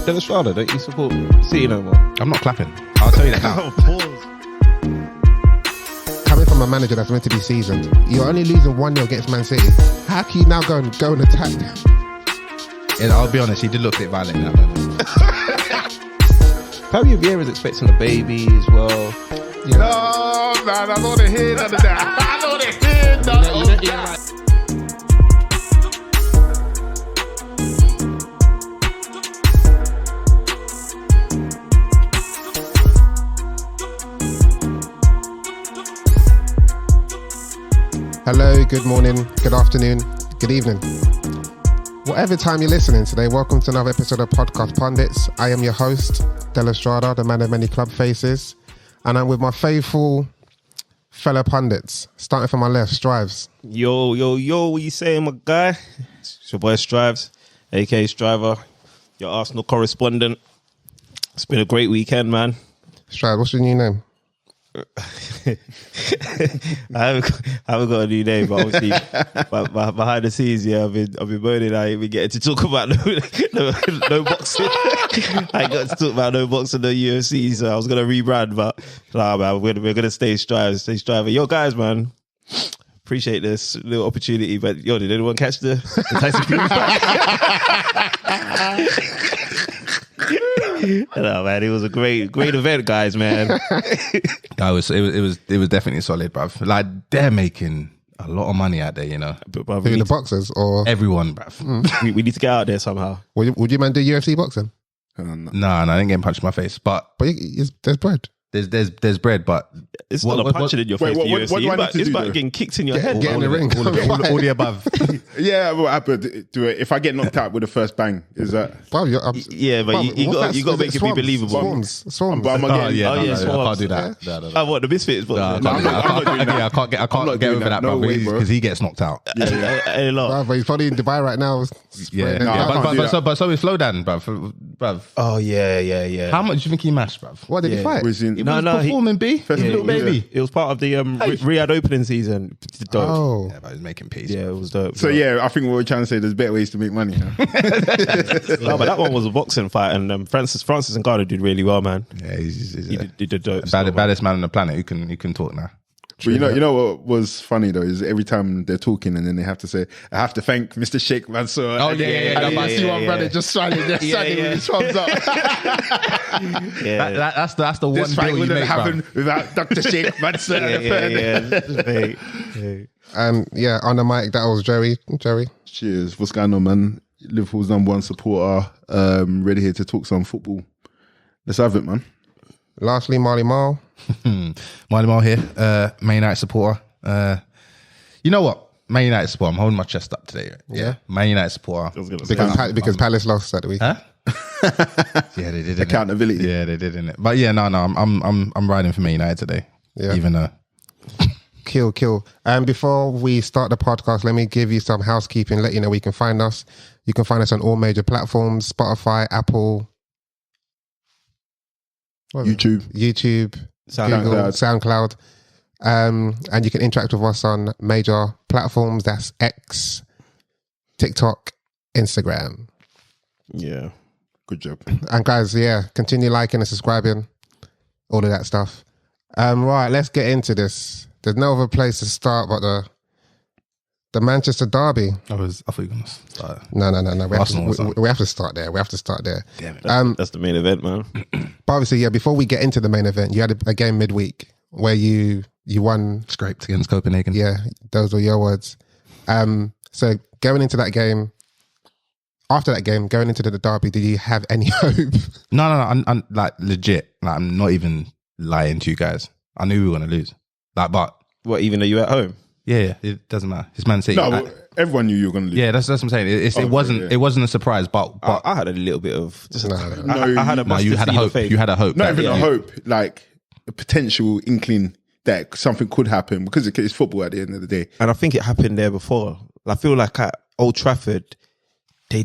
Dennis Schrader, don't you support City no more? I'm not clapping. I'll tell you that now. Coming from a manager that's meant to be seasoned, you're only losing 1-0 against Man City. How can you now go and attack them? Yeah, I'll be honest, he did look a bit violent in that moment. Fabio Vieira's expecting a baby as well. Yeah. No, man, I don't want to hear none of that. I don't want to hear none of that. Hello, good morning, good afternoon, good evening. Whatever time you're listening today, welcome to another episode of Podcast Pundits. I am your host, Della Strada, the man of many club faces, and I'm with my faithful fellow pundits. Starting from my left, Strives. Yo, what you saying, my guy? It's your boy Strives, aka Striver, your Arsenal correspondent. It's been a great weekend, man. Strives, what's your new name? I haven't got a new name, but obviously behind the scenes, yeah, I've been moaning. I ain't been getting to talk about no boxing. I ain't got to talk about no boxing, no UFC, so I was gonna rebrand, but nah, man, we're gonna stay striving. Yo, guys, man, appreciate this little opportunity. But yo, did anyone catch the Tyson Fury fight? No, man, it was a great event, guys, man. No, it was definitely solid, bruv. Like, they're making a lot of money out there, you know. Who, the boxers or everyone, bruv? We need to get out there somehow. Would you man do UFC boxing? No, I didn't get punched in my face, but there's bread. There's bread, but it's not a punching in your face. It's about getting kicked in your head. Get in the ring. All the above. Yeah, what happened? Do it. If I get knocked out with the first bang, is that? Bro, yeah, but you got to make it be believable. Swans. But I'm not getting. I Swans. can't do that. No. I want the Misfits. I can't get over that, bro, because he gets knocked out. A lot. Bro, he's probably in Dubai right now. Yeah, but so is Flowdan, bruv. Oh yeah. How much do you think he mashed, bruv? What did he fight? No, performing B, little baby. It was part of the Riyadh opening season. Dope. Oh, yeah, but he was making peace. Yeah, it was dope. So yeah, I think what we're trying to say, there's better ways to make money. Huh? No, but that one was a boxing fight, and Francis Ngannou did really well, man. Yeah, he did dope. Baddest man on the planet. Who can talk now? But you know what was funny though is every time they're talking and then they have to say, I have to thank Mr. Sheikh Mansour. Oh yeah. I see one brother just smiling there, sagging with his thumbs up. Yeah, that's the this one deal you make, happen without Dr. Sheikh Mansour. yeah. On the mic, that was Joey. Cheers. What's going on, man? Liverpool's #1 supporter. Ready here to talk some football. Let's have it, man. Lastly, Marley Marl. Marley Marl here, Man United supporter. You know what? Man United supporter. I'm holding my chest up today. Yeah. Man United supporter. Because Palace lost that week. Huh? Yeah, they did. Accountability. Yeah, they did, innit? But yeah, no, I'm riding for Man United today. Yeah. Even though. Kill. And before we start the podcast, let me give you some housekeeping. Let you know where you can find us. You can find us on all major platforms: Spotify, Apple, YouTube, Google, SoundCloud. And you can interact with us on major platforms. That's X, TikTok, Instagram. Yeah. Good job. And guys, continue liking and subscribing. All of that stuff. Right, let's get into this. There's no other place to start but the Manchester derby. I thought you were going to start. No. We have to start there. Damn it. That's the main event, man. But obviously, before we get into the main event, you had a game midweek where you won. Scraped against Copenhagen. Yeah, those were your words. So going into that game, after that game, going into the derby, did you have any hope? No. I'm like legit. Like, I'm not even lying to you guys. I knew we were going to lose. Like, but what? Even though you were at home? Yeah, it doesn't matter. It's Man City. No, everyone knew you were going to lose. Yeah, that's what I'm saying. It wasn't a surprise, but I had a little bit of. I had a. No, you had a hope. You had a hope. Not even a hope, like a potential inkling that something could happen because it's football at the end of the day. And I think it happened there before. I feel like at Old Trafford, they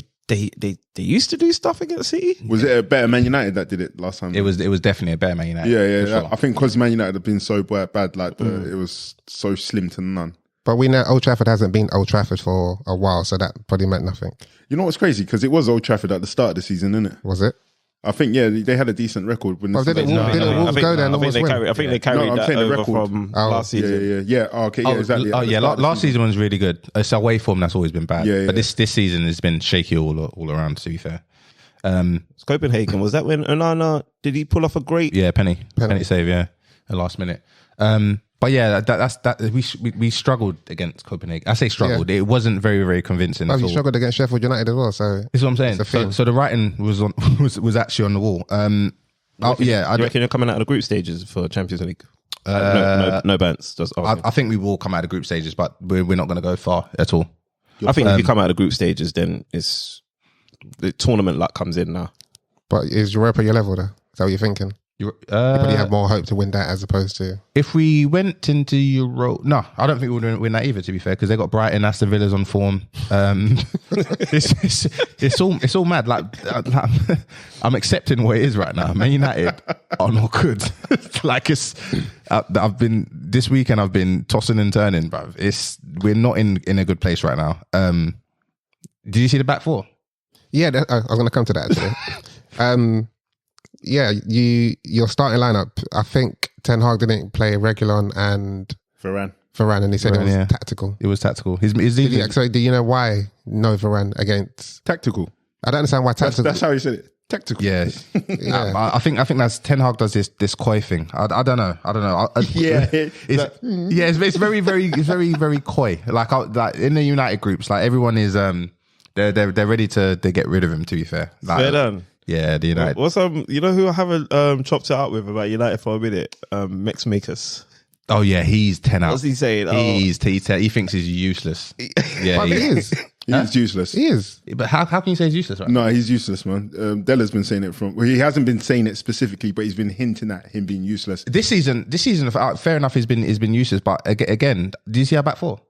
used to do stuff against City. Was it a better Man United that did it last time? It was definitely a better Man United. Yeah. Sure. I think because Man United have been so bad, like it was so slim to none. But we know Old Trafford hasn't been Old Trafford for a while, so that probably meant nothing. You know what's crazy? Because it was Old Trafford at the start of the season, isn't it? Was it? I think, yeah, they had a decent record. When Didn't Wolves go there and almost win? I think they carried that over from last season. Yeah. Oh, okay, yeah, exactly. Last season was really good. It's away form that's always been bad. Yeah. But this season has been shaky all around, to be fair. It's Copenhagen. Was that when Onana, did he pull off a great... Yeah, penny save, yeah, at last minute. But yeah, that's we struggled against Copenhagen. I say struggled. Yeah. It wasn't very, very convincing. You struggled against Sheffield United as well. So that's what I'm saying. So the writing was actually on the wall. I reckon you're coming out of the group stages for Champions League. No bants. I think we will come out of the group stages, but we're not going to go far at all. I think if you come out of the group stages, then it's the tournament luck comes in now. But is Europa your level though? Is that what you're thinking? You probably have more hope to win that as opposed to... If we went into Euro... No, I don't think we would win that either, to be fair, because they got Brighton, Aston Villa's on form. It's all mad. Like I'm accepting what it is right now. Man United are not good. Like this weekend I've been tossing and turning, bruv. We're not in a good place right now. Did you see the back four? Yeah, I was going to come to that actually. Yeah, your starting lineup. I think Ten Hag didn't play Reguilon and Varane, and he said it was tactical. It was tactical. So do you know why no Varane against tactical? I don't understand why tactical. That's how he said it. Tactical. Yeah. I think that's Ten Hag does this coy thing. I don't know. It's very, very, very, very coy. Like in the United groups, like everyone is they're ready to get rid of him. To be fair, fair done. Yeah, the United. What's you know who I haven't chopped it up with about United for a minute? Mex Makers. Oh yeah, he's 10 out. What's he saying? He thinks he's useless. Yeah, he is. He's useless. He is. But how can you say he's useless? Right? No, he's useless, man. Della's been saying it he hasn't been saying it specifically, but he's been hinting at him being useless. This season, fair enough, he's been useless. But again, do you see our back four?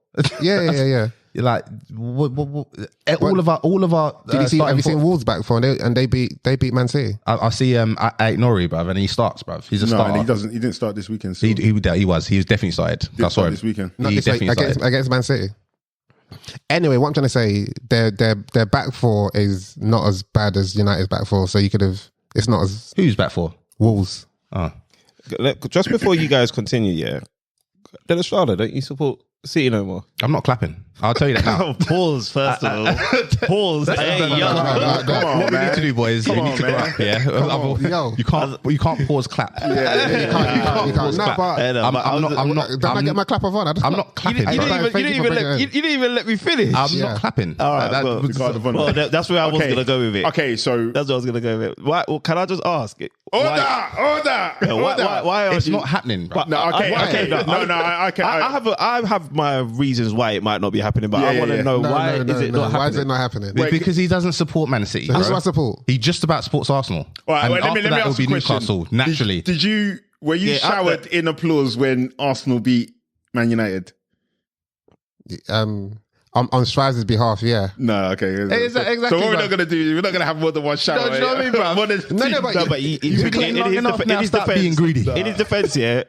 Yeah. Like all of our. Did you have you seen Wolves back four and they beat Man City? I see Nori, bruv, and he starts, bruv. He's a starter. He doesn't. He didn't start this weekend. So. He was definitely started. That's right. This weekend. Not this week, against Man City. Anyway, what I'm trying to say, their back four is not as bad as United's back four. So you could have. It's not as. Who's back four? Wolves. Oh. Just before you guys continue, yeah. Del Estrada, don't you support City no more? I'm not clapping. I'll tell you that now. Pause, first of all. Pause. What we need to do, boys, we need to clap, yeah? You can't pause clap. Yeah, you can't. No, but I'm not. Don't I get my clap on? I'm not clapping. You didn't even let me finish. I'm not clapping. All right, well, that's where I was going to go with it. Okay, so... That's where I was going to go with it. Why, well, can I just ask? Order! Why it's not happening, bro. No, okay. I have my reasons why it might not be happening, but I want to know why is it not happening? Why is it not happening? Because he doesn't support Man City. So who do I support? He just about supports Arsenal. All right, and let me ask you a question. Newcastle, naturally. Were you showered in applause when Arsenal beat Man United? On Strives' behalf, yeah. No, okay. Exactly. So what we're not going to do, we're not going to have more than one shower. No, you know what I mean, bro? But you've been long enough now, stop being greedy. In his defense, yeah,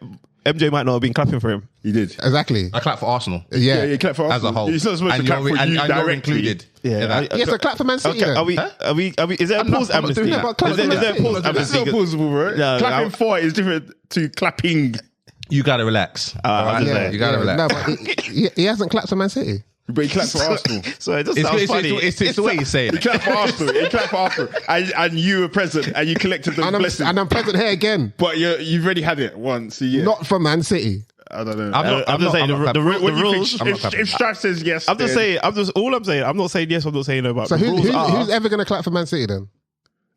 MJ might not have been clapping for him. He did. Exactly. I clap for Arsenal. Yeah, you clap for Arsenal. As a whole. He's not supposed to clap for you directly. Included. Yeah. So clap for Man City. Okay, are we, is there a pause amnesty? Is there a pause amnesty? It's not plausible, bro. Clapping for is different to clapping. You got to relax. You got to relax. No, but he hasn't clapped for Man City. But he clapped for Arsenal. So it just sounds funny. It's the way you say it. He clapped for Arsenal. And you were present and you collected the blessing. And I'm present here again. But you've already had it once. Not for Man City. I don't know. I'm just saying the rules. If Strife says yes, I'm just saying. I'm not saying yes. I'm not saying no. But so who's ever going to clap for Man City then?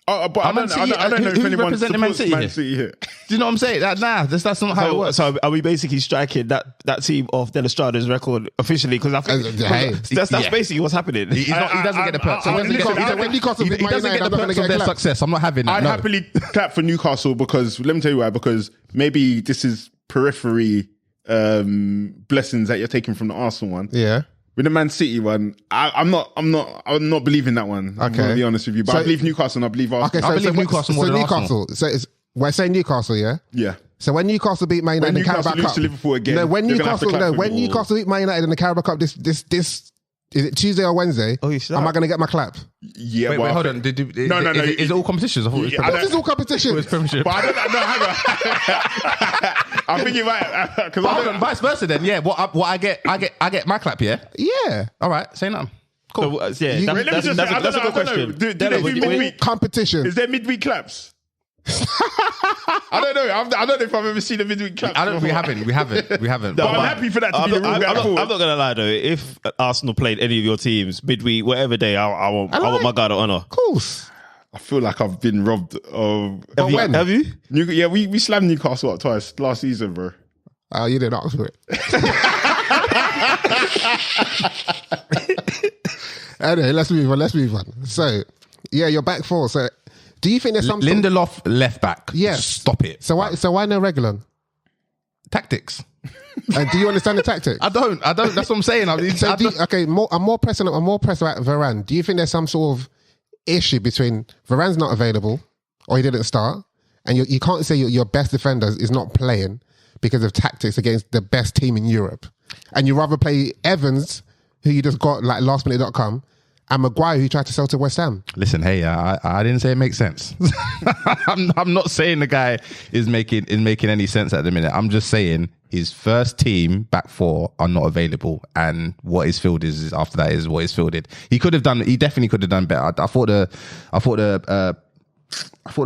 But I don't know if anyone supports Man City here. Do you know what I'm saying? That's not how it works. So are we basically striking that team off Del Estrada's record officially? Because I think that's basically what's happening. He doesn't get the perks. So when Newcastle beat Man United, I'm not going to get their success. I'm not having it. I'd happily clap for Newcastle because let me tell you why. Because maybe this is periphery blessings that you're taking from the Arsenal one. Yeah. With the Man City one, I'm not believing that one. I'm going to be honest with you. But I believe Newcastle and I believe Arsenal. Okay, I believe Newcastle more than Arsenal. So we're saying Newcastle, yeah? Yeah. So when Newcastle beat Man United When in the Carabao Newcastle lose Cup, to Liverpool again, no, when they're gonna have to Newcastle, clap no, for when Liverpool. Newcastle beat Man United in the Carabao Cup, this is it Tuesday or Wednesday? Oh, you should am have. I going to get my clap? Yeah, Wait, but hold on. No. Is it all competitions? I thought it was Yeah, I What Premiership. is all competition? It was Premiership. But I don't know. I think you might because Hold on, vice versa then. Yeah, what I get my clap. Yeah. Yeah, All right, say nothing. Cool. So, yeah, You- that's, Let me that's, just that's, say, I that's a don't good know. question. Do they Della, do would you- midweek? competition. Is there midweek claps? I don't know. I don't know if I've ever seen a midweek clap. I don't. We haven't. But I'm happy for that to be the rule going I'm forward. not gonna lie though. If Arsenal played any of your teams midweek, whatever day, I want my guard of honor. Of course. I feel like I've been robbed of. But when? Have you? Yeah, we slammed Newcastle up twice last season, bro. Oh, you didn't ask for it. Anyway, let's move on. So, yeah, you're back four. So, do you think there's some Lindelof left back. Yes. Stop it. So why no Regulon? Tactics. And do you understand the tactics? I don't. That's what I'm saying. I'm more pressing about Varane. Do you think there's some sort of issue between Varane's not available or he didn't start, and you can't say your best defender is not playing because of tactics against the best team in Europe, and you rather play Evans, who you just got like lastminute.com, and Maguire, who tried to sell to West Ham? Listen, hey, I didn't say it makes sense. I'm not saying the guy is making any sense at the minute. I'm just saying his first team back four are not available, and what is filled is after that is what is fielded. He definitely could have done better. I thought the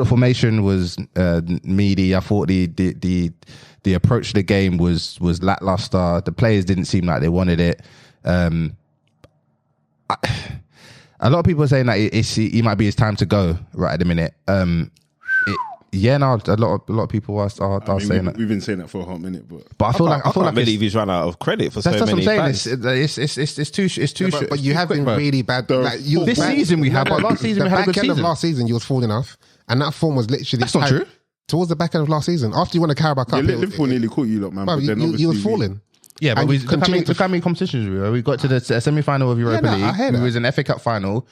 formation was meaty. I thought the approach to the game was lackluster. The players didn't seem like they wanted it. A lot of people are saying that it might be his time to go right at the minute. A lot of people are saying that. We've been saying that for a hot minute, but But I feel like believe he's run out of credit for so that's many what I'm fans. saying. It's too. But you have been really bad. This season we have, but last season we had a good back end of season. last season, you was falling off, and that form was literally That's not true. Towards the back end of last season, after you won the Carabao Cup, Liverpool nearly caught you lot, man. well, But then you obviously was falling. Yeah, but And we you continue look how many competitions we were. We got to the semi-final of Europa Yeah, no, I hear League. that. We was in FA Cup final.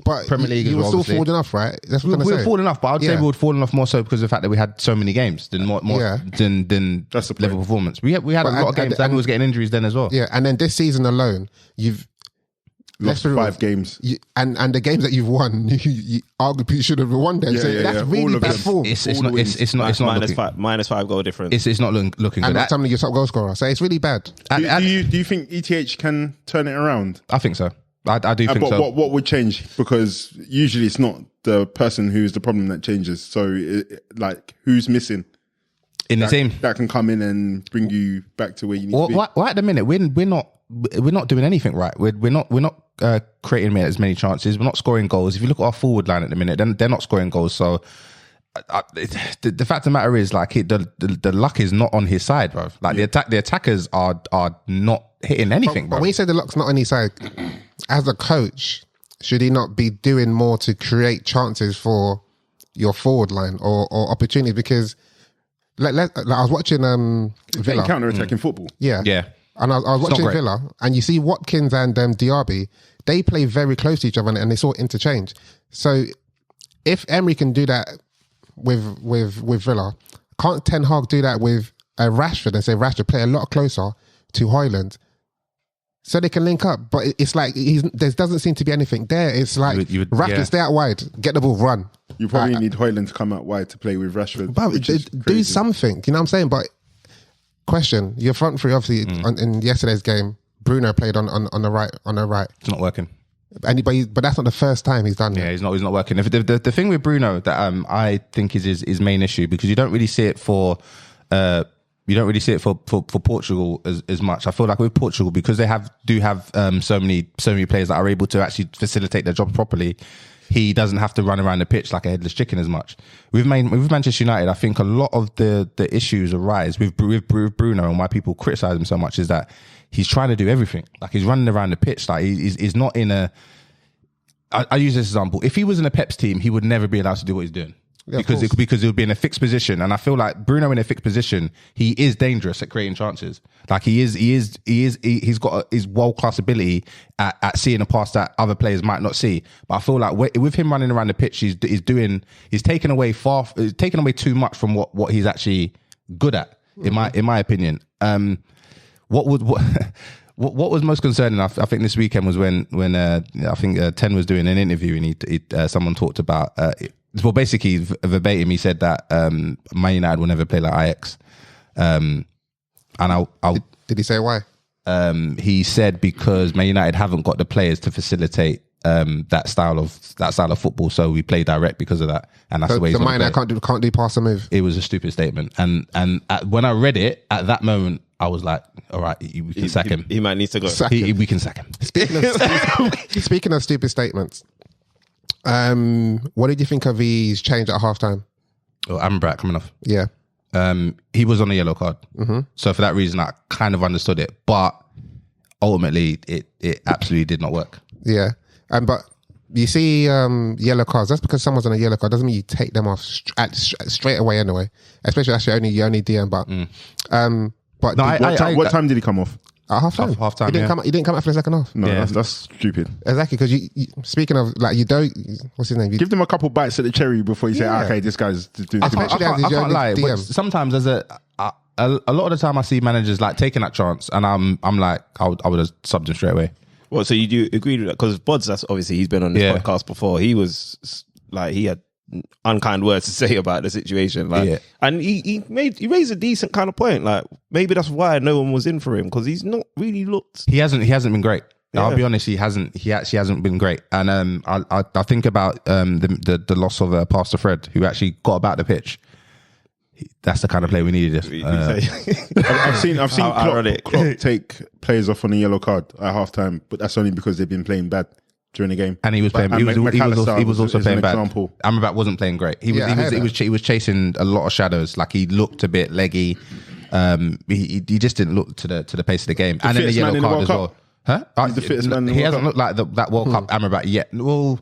But Premier League as you were well, still obviously. falling off, right? That's what I'm We saying. were falling off, but I'd say Yeah. we would fallen off more so because of the fact that we had so many games than Yeah. than That's the point. level performance. We had a But lot of games, and we was getting injuries then as well. Yeah, and then this season alone, you've lost be real, 5 games. and the games that you've won, you arguably should have won them. Yeah, So yeah, that's yeah. All really of bad them. form. It's All not. the wins. It's not looking. minus five goal difference. It's not looking And good. not something your top goal scorer. So it's really bad. Do you think ETH can turn it around? I think so. I do think But so. what would change? Because usually it's not the person who's the problem that changes. So, who's missing In the team. that can come in and bring you back to where you need to be? Well, at the minute, we're not doing anything right. We're not creating as many chances. We're not scoring goals. If you look at our forward line at the minute, then they're not scoring goals. So the fact of the matter is, like, the luck is not on his side, bro. Like the attackers are not hitting anything, But bro. when you say the luck's not on his side, as a coach, should he not be doing more to create chances for your forward line or opportunities? Because I was watching Villa. Counter-attacking football. Yeah. Yeah. And I was watching not great. Villa, and you see Watkins and Diaby, they play very close to each other, and they sort of interchange. So if Emery can do that with Villa, can't Ten Hag do that with Rashford and say Rashford play a lot closer to Højlund so they can link up? But it's like there doesn't seem to be anything there. It's like You would- Rashford, yeah. stay out wide, get the ball, run. You probably need Højlund to come out wide to play with Rashford. But which is do crazy. something, you know what I'm saying? But question, your front three, obviously, in yesterday's game, Bruno played on the right. It's not working. But that's not the first time he's done Yeah, that. he's not working. The thing with Bruno that I think is his main issue, because you don't really see it for Portugal as much. I feel like with Portugal, because they do have so many players that are able to actually facilitate their job properly, he doesn't have to run around the pitch like a headless chicken as much. With Manchester United, I think a lot of the issues arise with Bruno, and why people criticize him so much is that he's trying to do everything. Like, he's running around the pitch. Like, he's not in a... I use this example. If he was in a Pep's team, he would never be allowed to do what he's doing. Yeah, of because course. because it would be in a fixed position, and I feel like Bruno in a fixed position, he is dangerous at creating chances. Like he's got his world class ability at seeing a pass that other players might not see. But I feel like with him running around the pitch, he's taking away too much from what he's actually good at. In my opinion, what was most concerning? I think this weekend was when I think Ten was doing an interview and someone talked about. Well, basically, verbatim, he said that Man United will never play like Ajax. And Did he say why? He said because Man United haven't got the players to facilitate that style of football, so we play direct because of that, and that's the way. So Man United can't do pass and move. It was a stupid statement, and when I read it at that moment, I was like, all right, we can sack him. He might need to go. We can sack him. Speaking of stupid statements, what did you think of his change at halftime? Oh, Amrabat coming off. Yeah. He was on a yellow card. Mm-hmm. So for that reason, I kind of understood it. But ultimately, it absolutely did not work. Yeah. But you see yellow cards, that's because someone's on a yellow card. Doesn't mean you take them off straight away anyway. Especially that's your only DM. But what time did he come off? At half-time. Half-time, He didn't come out for the second half. No, that's stupid. Exactly, because you speaking of, like, you don't... What's his name? Give them a couple bites at the cherry before you say, okay, this guy's doing too much. Especially I can't lie. But sometimes there's a lot of the time I see managers like taking that chance, and I'm like, I would have subbed him straight away. Well, so you do agree with that? Because Bods, that's obviously he's been on this podcast before. He was like, he had unkind words to say about the situation, like, and he raised a decent kind of point. Like, maybe that's why no one was in for him, because he's not really looked. He hasn't been great. Yeah. I'll be honest, he actually hasn't been great. And I think about the loss of Pastor Fred, who actually got about the pitch. That's the kind of player we needed. I've seen Klopp take players off on a yellow card at halftime, but that's only because they've been playing bad during the game. And he was playing. He was also playing bad. Amrabat wasn't playing great. He was chasing a lot of shadows. Like, he looked a bit leggy. He just didn't look to the pace of the game. And then the yellow card as well. Huh? He's the fittest man in the he World hasn't Cup. looked like that World Cup Amrabat yet. Well,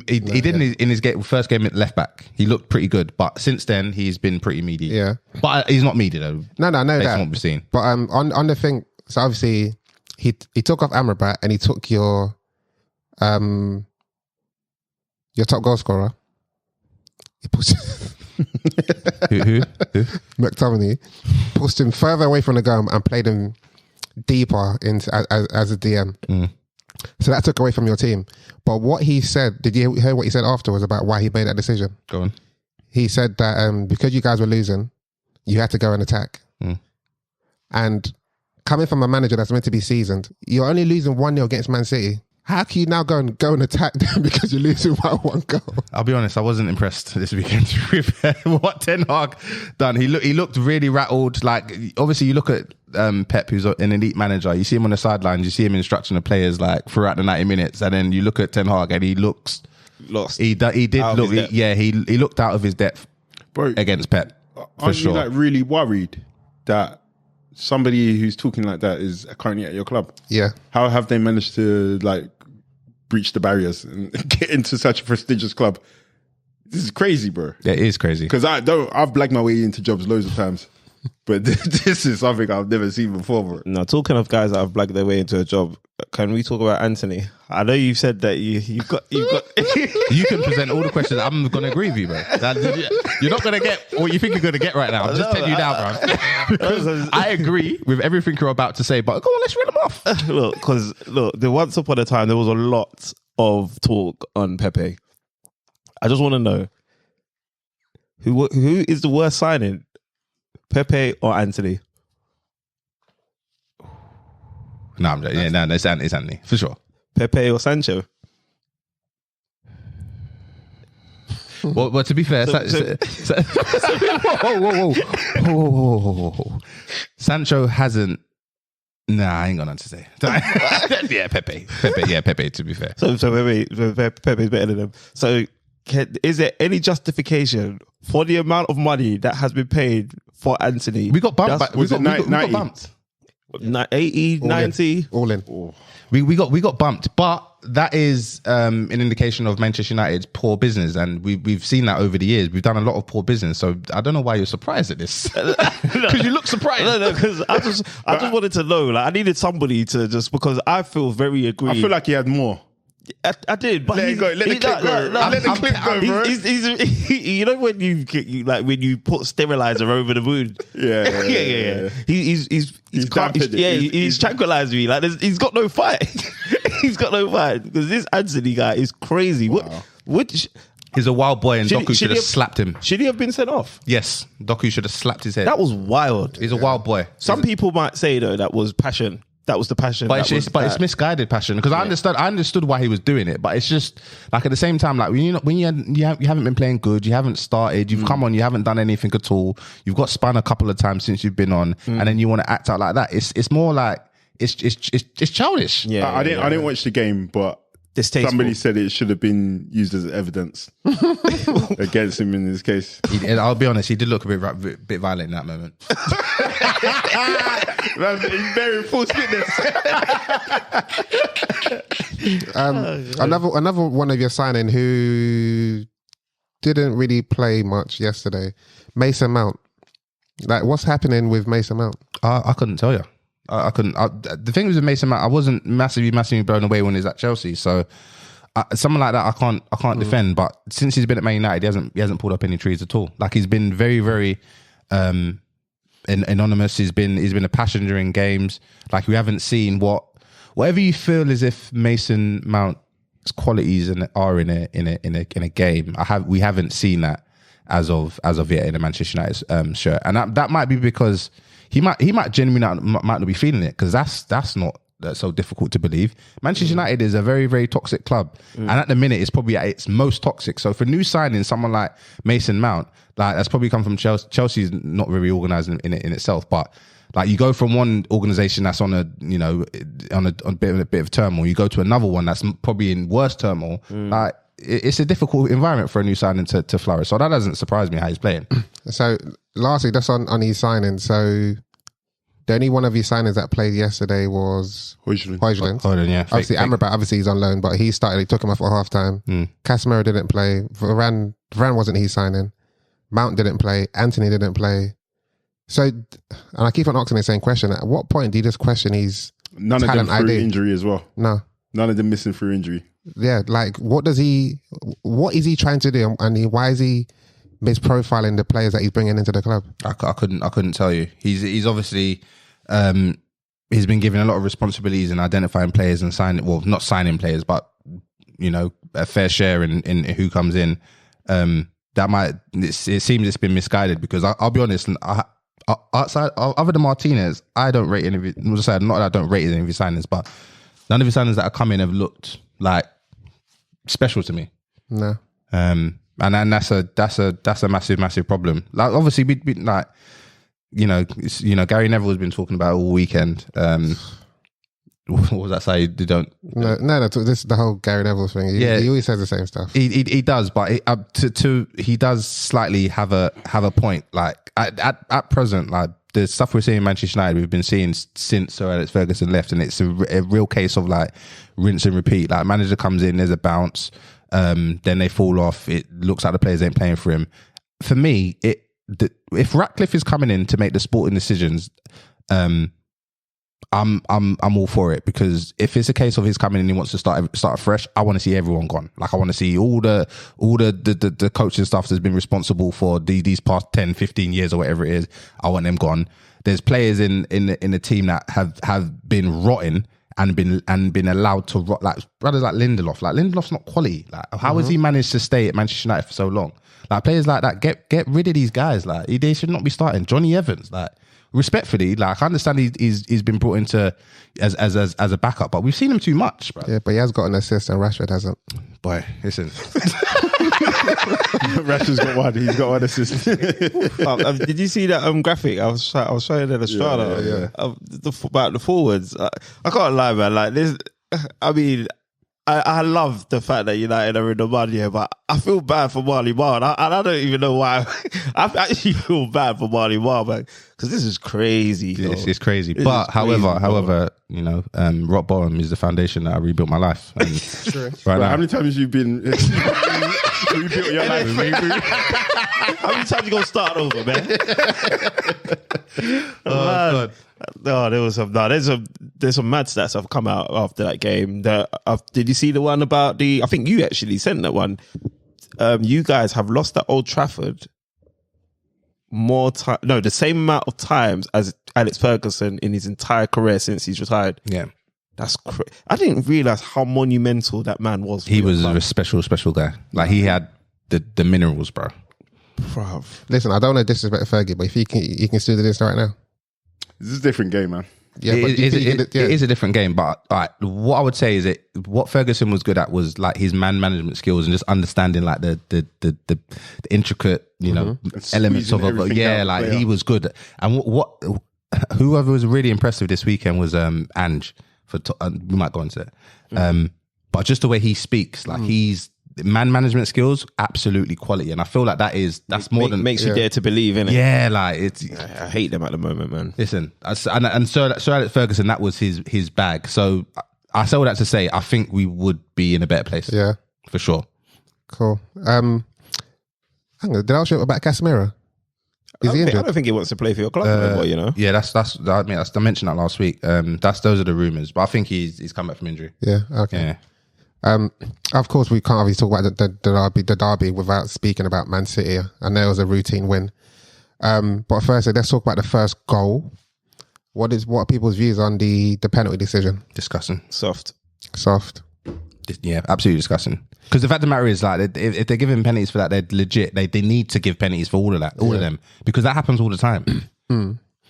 he did in his first game at left back. He looked pretty good, but since then he's been pretty meaty. Yeah, but he's not meaty though. No, I know based that. on what we've seen. But on the thing, so obviously he took off Amrabat and he took your top goal scorer. He pushed who? McTominay pushed him further away from the goal and played him deeper into as a DM. So that took away from your team. But what he said, did you hear what he said afterwards about why he made that decision? Go on. He said that because you guys were losing, you had to go and attack. And coming from a manager that's meant to be seasoned, you're only losing 1-0 against Man City. How can you now go and attack them because you're losing by 1 goal? I'll be honest, I wasn't impressed this weekend with what Ten Hag done. He looked really rattled. Like, obviously, you look at Pep, who's an elite manager. You see him on the sidelines. You see him instructing the players like throughout the 90 minutes, and then you look at Ten Hag and he looks lost. He looked out of his depth, bro, against Pep. Aren't you like really worried that somebody who's talking like that is currently at your club? Yeah. How have they managed to like breach the barriers and get into such a prestigious club? This is crazy, bro. Yeah, it is crazy. Because I've blagged my way into jobs loads of times, but this is something I've never seen before, bro. Now, talking of guys that have blagged their way into a job, can we talk about Anthony? I know you said that you've got. You can present all the questions. I'm going to agree with you, bro. You're not going to get what you think you're going to get right now. I'm just telling you now, bro. Because I agree with everything you're about to say, but go on, let's read them off. Look, once upon a time, there was a lot of talk on Pepe. I just want to know who is the worst signing, Pepe or Anthony? No, it's Anthony for sure. Pepe or Sancho? Well, to be fair, whoa. Sancho hasn't. Nah, I ain't got nothing to say. Yeah, Pepe. To be fair, so Pepe's better than him. So, is there any justification for the amount of money that has been paid for Anthony? We got bumped. We got bumped. 80, 90. All in. We got bumped, but that is an indication of Manchester United's poor business, and we've seen that over the years. We've done a lot of poor business, so I don't know why you're surprised at this. Because you look surprised. No, because I just wanted to know. Like, I needed somebody to because I feel very aggrieved. I feel like he had more. I did, but Let it go. Let the clip go. Let the clip go, bro. You know when you put sterilizer over the wound. Yeah. He's tranquilized me. Like he's got no fight. He's got no fight because this Anthony guy is crazy. Wow. He's a wild boy, and Doku should have slapped him. Should he have been sent off? Yes, Doku should have slapped his head. That was wild. He's a wild boy. Some people might say though that was passion. That was the passion. But it's misguided passion, because I understood why he was doing it, but it's just like at the same time, like when you haven't been playing good, you haven't started, you've come on, you haven't done anything at all, you've got spun a couple of times since you've been on, and then you want to act out like that. It's more like it's childish. Yeah, I didn't watch the game, but somebody said it should have been used as evidence against him in this case. I'll be honest, he did look a bit violent in that moment. He's very full fitness. Another one of your signing who didn't really play much yesterday, Mason Mount. Like, what's happening with Mason Mount? I couldn't tell you. I couldn't. The thing was with Mason Mount, I wasn't massively blown away when he was at Chelsea. So someone like that, I can't defend. But since he's been at Man United, he hasn't pulled up any trees at all. Like, he's been very, very anonymous. He's been a passenger in games. Like, we haven't seen whatever you feel as if Mason Mount's qualities are in a game. We haven't seen that as of yet in a Manchester United shirt, and that might be because he might genuinely might not be feeling it, because that's not so difficult to believe. Manchester United is a very, very toxic club, and at the minute it's probably at its most toxic. So for new signing, someone like Mason Mount, like, that's probably come from Chelsea. Chelsea's not very organised in itself, but like, you go from one organisation that's on a bit of turmoil, you go to another one that's probably in worse turmoil. Like, it's a difficult environment for a new signing to flourish. So that doesn't surprise me how he's playing. So lastly, that's on his signing. So the only one of his signings that played yesterday was Højlund. Yeah. Obviously, Amrabat, obviously he's on loan, but he took him off at half time. Casemiro didn't play. Varane wasn't his signing. Mount didn't play. Anthony didn't play. So, and I keep on asking the same question. At what point do you just question his None of them through injury as well. No. None of them missing through injury. Yeah, like, what is he trying to do, and why is he misprofiling the players that he's bringing into the club? I couldn't tell you. He's obviously he's been given a lot of responsibilities in identifying players and not signing players, but a fair share in who comes in. It seems it's been misguided, because I'll be honest, outside other than Martinez, I don't rate any of it. Not that I don't rate any of his signings, but none of his signings that have come in have looked like special to me. No. And then that's a massive problem. Like, obviously we like, Gary Neville has been talking about it all weekend. What was that say? They don't. No. This is the whole Gary Neville thing. He always says the same stuff. He does, but he does slightly have a point. Like, at present, like, the stuff we're seeing in Manchester United, we've been seeing since Sir Alex Ferguson left, and it's a real case of like rinse and repeat. Like, manager comes in, there's a bounce, then they fall off. It looks like the players ain't playing for him. For me, if Ratcliffe is coming in to make the sporting decisions, I'm all for it, because if it's a case of he's coming in and he wants to start fresh, I want to see everyone gone. Like, I want to see all the coaching staff that's been responsible for these past 10, 15 years or whatever it is. I want them gone. There's players in the team that have been rotting and been allowed to rot, like brothers like Lindelof. Like, Lindelof's not quality. Like, how has he managed to stay at Manchester United for so long? Like, players like that, get rid of these guys. Like, they should not be starting. Johnny Evans, like, respectfully, like, I understand he's been brought into as a backup, but we've seen him too much, bro. Yeah, but he has got an assist and Rashford hasn't. Boy, listen. Rashford's got one. He's got one assist. Did you see that graphic? I was showing it Estrada about the forwards. I can't lie, man. Like, this, I mean, I love the fact that United are in the mud here, but I feel bad for Marley Marr, and I don't even know why. I actually feel bad for Marley Marr, man, Because this is crazy. It's crazy. But however, you know, rock bottom is the foundation that I rebuilt my life. And True. right now, How many times have you been rebuilt your life? How many times you gonna start over, man? God. No, there's some mad stats have come out after that game. Did you see the one about I think you actually sent that one. You guys have lost at Old Trafford the same amount of times as Alex Ferguson in his entire career since he's retired. Yeah. That's crazy. I didn't realize how monumental that man was. He was a special guy. Like he had the minerals, bro. Bruv. Listen, I don't know disrespect to Fergie, but if he can still do this right now. This is a different game, man. Yeah, but it is a different game. But what I would say is what Ferguson was good at was like his man management skills and just understanding like the intricate, you know, elements of it. Yeah, like he was good. And whoever was really impressive this weekend was Ange. We might go into it. But just the way he speaks, like he's man management skills, absolutely quality. And I feel like that's more than makes you dare to believe in it. Yeah, like I hate them at the moment, man. Listen, and Sir Alex Ferguson, that was his bag. So I say all that to say, I think we would be in a better place. Yeah, for sure. Cool. Hang on, did I ask you about Casemiro? Is he injured? I don't think he wants to play for your club anymore, you know. Yeah, I mentioned that last week. Those are the rumours, but I think he's come back from injury. Yeah. Okay. Yeah. Of course, we can't obviously talk about the derby without speaking about Man City. I know it was a routine win, but first, let's talk about the first goal. What are people's views on the penalty decision? Disgusting. Soft. Yeah, absolutely disgusting. Because the fact of the matter is, like, if they're giving penalties for that, they're legit. They need to give penalties for all of that, all of them, because that happens all the time.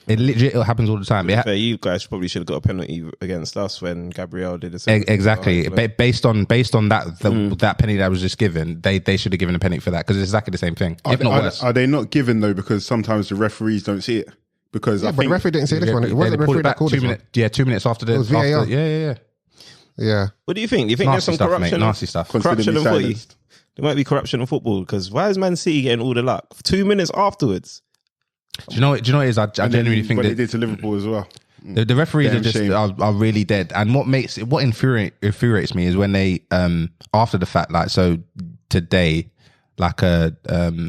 It happens all the time. You guys probably should have got a penalty against us when Gabriel did the same. Exactly. Based on that penalty that was just given, they should have given a penalty for that because it's exactly the same thing. If not worse. Are they not given though? Because sometimes the referees don't see it. Because but the referee didn't see this one. It wasn't the referee that called this one. 2 minutes after the. It was VAR. Yeah. What do you think? Do you think there's some stuff, corruption? Mate. Nasty stuff. Corruption in footy. There might be corruption in football because why is Man City getting all the luck 2 minutes afterwards? Do you know what it is? I genuinely think what that they did to Liverpool as well. The referees are really dead. And what infuriates me is when they after the fact, like, so today, like Dermot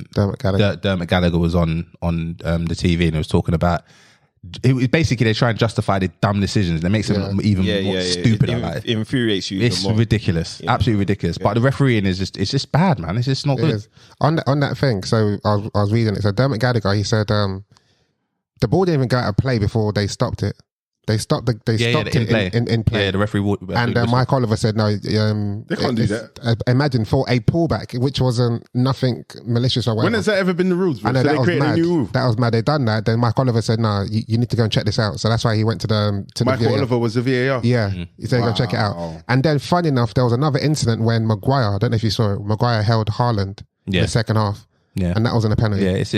Gallagher was on the TV and it was talking about it. Basically, they try and justify the dumb decisions. That makes them even more stupid. It infuriates you. It's ridiculous, absolutely ridiculous. But the refereeing it's just bad, man. It's just not good. On that thing. So I was reading it. So Dermot Gallagher, he said the ball didn't even go out of play before they stopped it. They stopped it in play. Yeah, the referee. And Mike Oliver said no. They can't do that. Imagine for a pullback, which wasn't nothing malicious or whatever. When has that ever been the rules? I know, so that was mad. A new rule. That was mad. They done that. Then Mike Oliver said, "No, you need to go and check this out." So that's why he went to the Michael VAR. Oliver was the VAR. Yeah, he said, "Go check it out." And then, funny enough, there was another incident when Maguire. I don't know if you saw it. Maguire held Haaland in the second half. Yeah, and that wasn't a penalty. Yeah, it's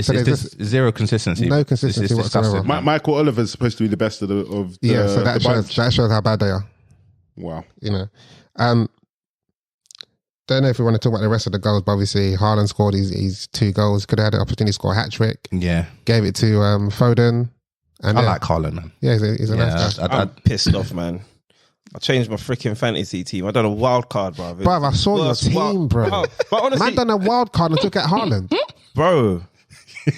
zero consistency. No consistency whatsoever. Michael Oliver's supposed to be the best of the so that shows how bad they are. Wow. You know, don't know if we want to talk about the rest of the goals, but obviously Haaland scored his 2 goals. Could have had the opportunity to score a hat trick. Yeah, gave it to Foden. And I like Haaland, man. Yeah, he's a nice guy. I'm pissed off, man. I changed my freaking fantasy team. I done a wild card, bro. Bro, I saw your team, bro. But honestly, man done a wild card and took out Haaland. Bro.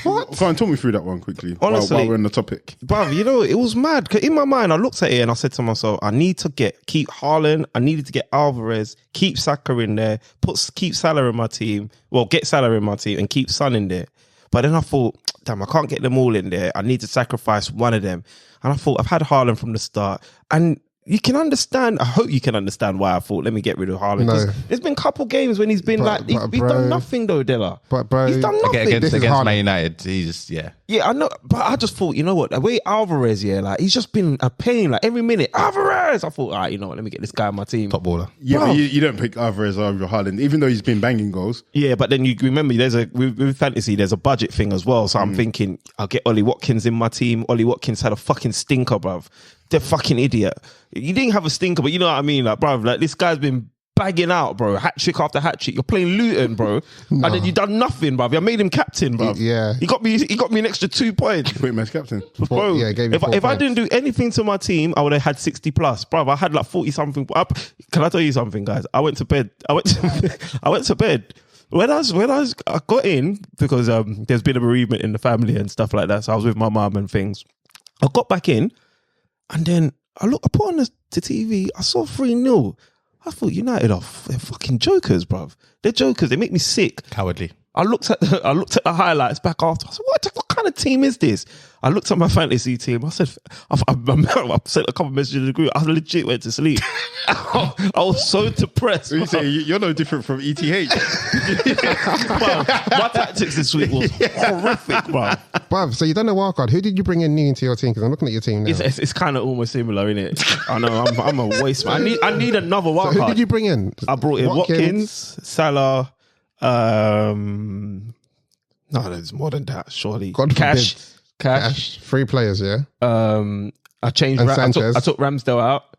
What? Go on, talk me through that one quickly. Honestly, while we're on the topic. Bro, you know, it was mad. 'Cause in my mind, I looked at it and I said to myself, I need to keep Haaland. I needed to get Alvarez, keep Saka in there, keep Salah in my team. Well, get Salah in my team and keep Son in there. But then I thought, damn, I can't get them all in there. I need to sacrifice one of them. And I thought, I've had Haaland from the start. And you can understand, I hope you can understand why I thought, let me get rid of Haaland. No. There's been a couple games when he's been he's done nothing though, Della. But bro, he's done nothing. Against Man United, he's just, Yeah, I know, but I just thought, you know what, the way Alvarez, like, he's just been a pain, like, every minute, Alvarez! I thought, all right, you know what, let me get this guy on my team. Top baller. Yeah, but you don't pick Alvarez over Haaland, even though he's been banging goals. Yeah, but then you remember, with fantasy, there's a budget thing as well, so I'm thinking, I'll get Ollie Watkins in my team. Ollie Watkins had a fucking stinker, bruv. They're fucking idiot. You didn't have a stinker, but you know what I mean? Like, bruv, like, this guy's been bagging out, bro. Hat trick after hat trick. You're playing Luton, bro, and then you done nothing, bro. I made him captain, bro. Yeah. He got me an extra 2 points. Put him as captain. Bro, Yeah, gave you if 4 I didn't do anything to my team, I would have had 60 plus, bro. I had like 40 something. Can I tell you something, guys? I went to bed. I went to bed. When I got in because there's been a bereavement in the family and stuff like that. So I was with my mum and things. I got back in, and then I put on the TV. I saw 3-0. I thought United are they're fucking jokers, bruv. They're jokers. They make me sick. Cowardly. I looked at the highlights back after. I said, what kind of team is this? I looked at my fantasy team. I said, I sent a couple of messages in the group. I legit went to sleep. I was so depressed. You say you're no different from ETH. Bro, my tactics this week was horrific, bro. Bruv, so you done the wildcard. Who did you bring in new into your team? Because I'm looking at your team now. It's kind of almost similar, innit? I know, I'm a waste man. I need another So wildcard. who did you bring in? I brought in Watkins, Salah. No, there's more than that. Surely, God Cash. forbid. Cash. 3 players, yeah. I changed. And I Sanchez. took Ramsdale out.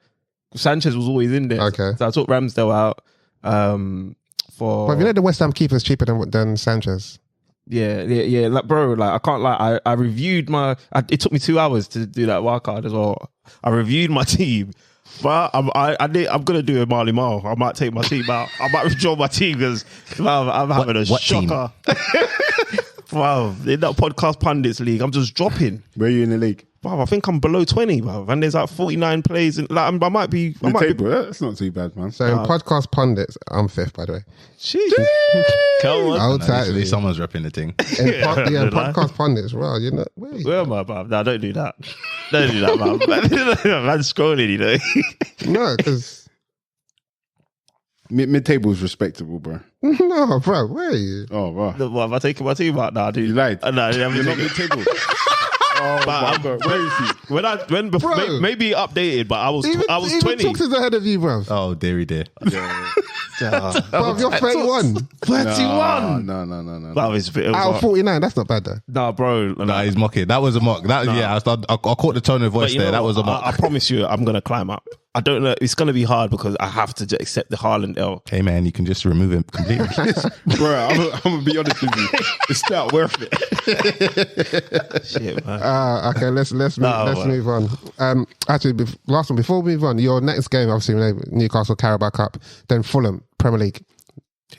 Sanchez was always in there. Okay. So I took Ramsdale out. But you know the West Ham keeper's cheaper than Sanchez. Yeah. Like, bro, like I can't lie. I reviewed it took me 2 hours to do that wildcard as well. I reviewed my team. But I'm gonna do a Marley Marl. I might take my team out. I might withdraw my team because I'm having a shocker. Wow, in that podcast pundits league, I'm just dropping. Where are you in the league? Wow, I think I'm below 20, bro. And there's like 49 plays, and like I might be. That's not too bad, man. So in podcast pundits, I'm 5th, by the way. Sheesh. Come on. I'll tell At you. least someone's repping the thing. In podcast pundits, well, you know. Wait. Where am I, bro? No, don't do that. Don't do that, man. I'm scrolling, you know. No, because Mid-table is respectable, bro. no, bro, where are you? Oh, wow. What, am I taking my team out now, dude? You lied. No, You're not mid-table. Oh, my God. Where is he? When before, Bro. maybe updated, but I was Even 20. Talks is ahead of you, bro. Oh, dear. Bro, you're 31. 31. No. That was Out of 49, that's not bad though. nah, bro. Nah, he's mocking. That was a mock. I caught the tone of voice there. That was a mock. I promise you, I'm gonna climb up. I don't know. It's gonna be hard because I have to just accept the Haaland L. Hey man, you can just remove him completely. Bro, I'm going to be honest with you. It's not worth it. Shit, man. Okay, let's move on. Actually, last one before we move on, your next game, obviously, Newcastle Carabao Cup, then Fulham Premier League.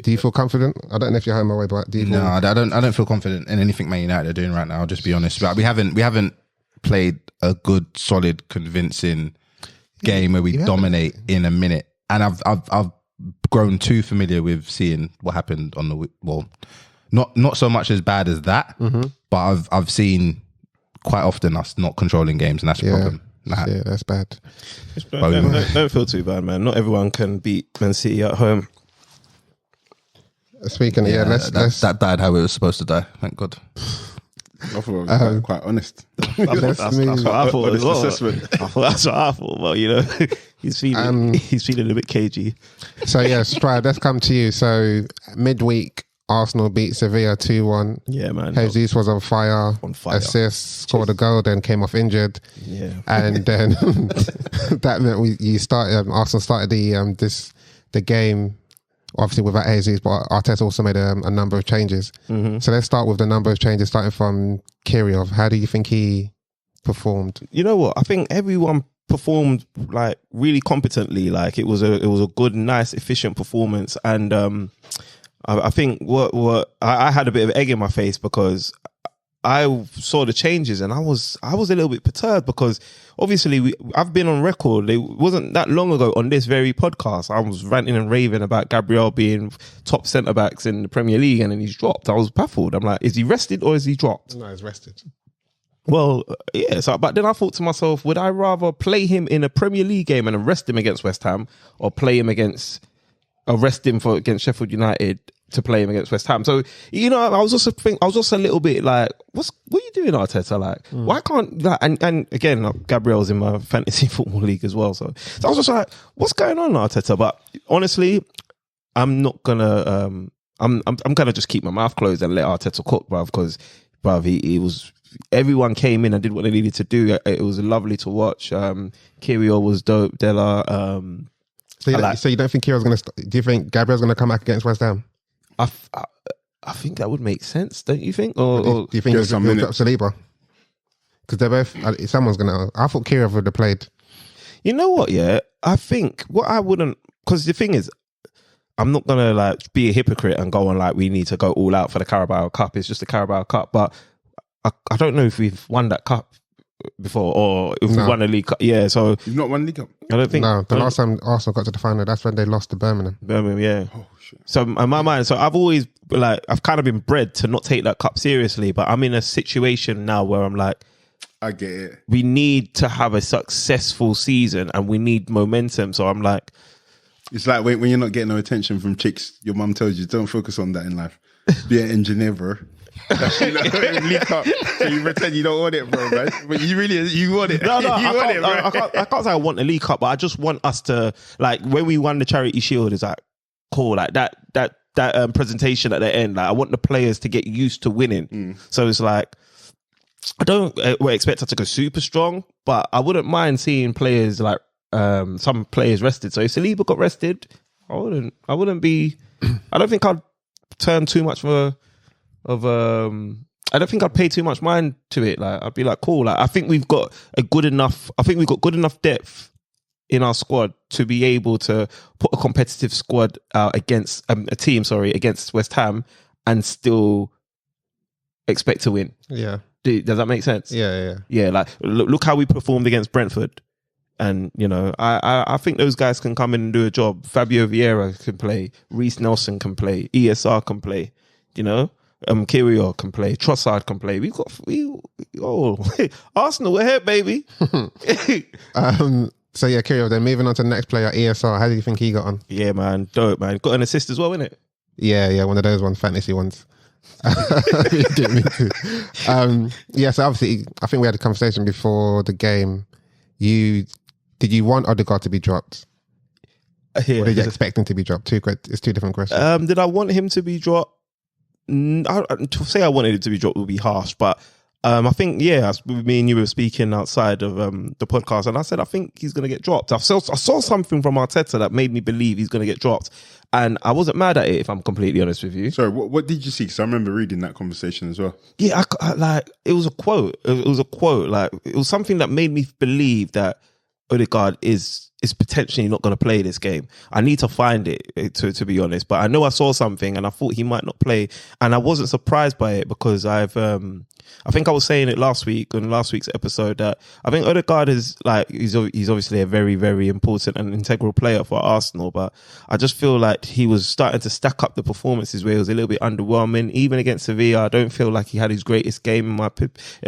Do you feel confident? I don't know if you're home away, but do you? No, I don't feel confident in anything Man United are doing right now. I'll just be honest. But we haven't played a good, solid, convincing game where we dominate in a minute. And I've grown too familiar with seeing what happened on the not so much as bad as that, but I've seen quite often us not controlling games, and that's a problem. Yeah, that's bad. Don't feel too bad, man. Not everyone can beat Man City at home. Speaking of, let's that died how it was supposed to die. Thank God. I thought it was quite honest. That's what I thought as well. Assessment. That's what I thought. Well, you know, he's feeling a bit cagey. So yeah, Stride, let's come to you. So midweek, Arsenal beat Sevilla 2-1. Yeah, man. Jesus was on fire. Assist, scored a goal, then came off injured. Yeah, and then that meant Arsenal started the game. Obviously without Jesus, but Arteta also made a number of changes. So let's start with the number of changes, starting from Kirill. How do you think he performed? You know what? I think everyone performed like really competently. Like it was a good, nice, efficient performance. And I think what I had a bit of egg in my face because I saw the changes and I was a little bit perturbed because obviously I've been on record. It wasn't that long ago on this very podcast. I was ranting and raving about Gabriel being top centre backs in the Premier League and then he's dropped. I was baffled. I'm like, is he rested or is he dropped? No, he's rested. Well, yeah. So, but then I thought to myself, would I rather play him in a Premier League game and arrest him against West Ham, or against Sheffield United to play him against West Ham? So, you know, I was just a little bit like, what are you doing, Arteta? Like, why can't that? And again, like, Gabriel's in my fantasy football league as well. So I was just like, what's going on, Arteta? But honestly, I'm not gonna. I'm gonna just keep my mouth closed and let Arteta cook, bruv. Because, bruv, he was. Everyone came in and did what they needed to do. It was lovely to watch. Kirill was dope. Della. So you don't think Kieran's going to? Do you think Gabriel's going to come back against West Ham? I think that would make sense, don't you think? Or Do you think he'll drop Saliba? Because they're both. Someone's going to. I thought Kieran would have played. You know what? Yeah, I think what I wouldn't. Because the thing is, I'm not gonna like be a hypocrite and go on like we need to go all out for the Carabao Cup. It's just the Carabao Cup, but I don't know if we've won that cup before or if we won a League Cup. Yeah, so you've not won League Cup. I don't think. No, the last time Arsenal got to the final, that's when they lost to Birmingham. Yeah. Oh shit. So in my mind, so I've always I've kind of been bred to not take that cup seriously, but I'm in a situation now where I'm like, I get it. we need to have a successful season and we need momentum. So I'm like, it's like when you're not getting no attention from chicks, your mum tells you don't focus on that in life. Be an engineer, bro. League Cup. So you pretend you don't want it, bro, man. But you want it. No, I can't say I want a League Cup, but I just want us to, like, when we won the Charity Shield, it's like, cool, like that presentation at the end, like I want the players to get used to winning. So it's like, I don't expect us to go super strong, but I wouldn't mind seeing players like some players rested. So if Saliba got rested, I wouldn't be. I don't think I'd turn too much I don't think I'd pay too much mind to it. Like I'd be like, cool. Like I think we've got good enough depth in our squad to be able to put a competitive squad out against a team, against West Ham and still expect to win. Yeah. Does that make sense? Yeah. Like look how we performed against Brentford, and you know I think those guys can come in and do a job. Fabio Vieira can play, Reece Nelson can play, ESR can play, you know, Kirill can play, Trossard can play. Arsenal, we're here, baby. So yeah, Kirill. Then moving on to the next player, ESR. How do you think he got on? Yeah, man, dope, man. Got an assist as well, innit? Yeah, one of those ones, fantasy ones. Me too. So obviously, I think we had a conversation before the game. Did you want Odegaard to be dropped? Yeah, or did you expect him to be dropped? It's two different questions. Did I want him to be dropped? To say I wanted it to be dropped would be harsh, but I think, me and you were speaking outside of the podcast, and I said I think he's going to get dropped. I saw something from Arteta that made me believe he's going to get dropped, and I wasn't mad at it, if I'm completely honest with you. Sorry, what did you see? Because I remember reading that conversation as well. Yeah, it was a quote. It was a quote. Like it was something that made me believe that Odegaard is potentially not going to play this game. I need to find it to be honest, but I know I saw something and I thought he might not play, and I wasn't surprised by it because I think I was saying it last week on last week's episode that I think Odegaard is he's obviously a very, very important and integral player for Arsenal, but I just feel like he was starting to stack up the performances where it was a little bit underwhelming. Even against Sevilla, I don't feel like he had his greatest game in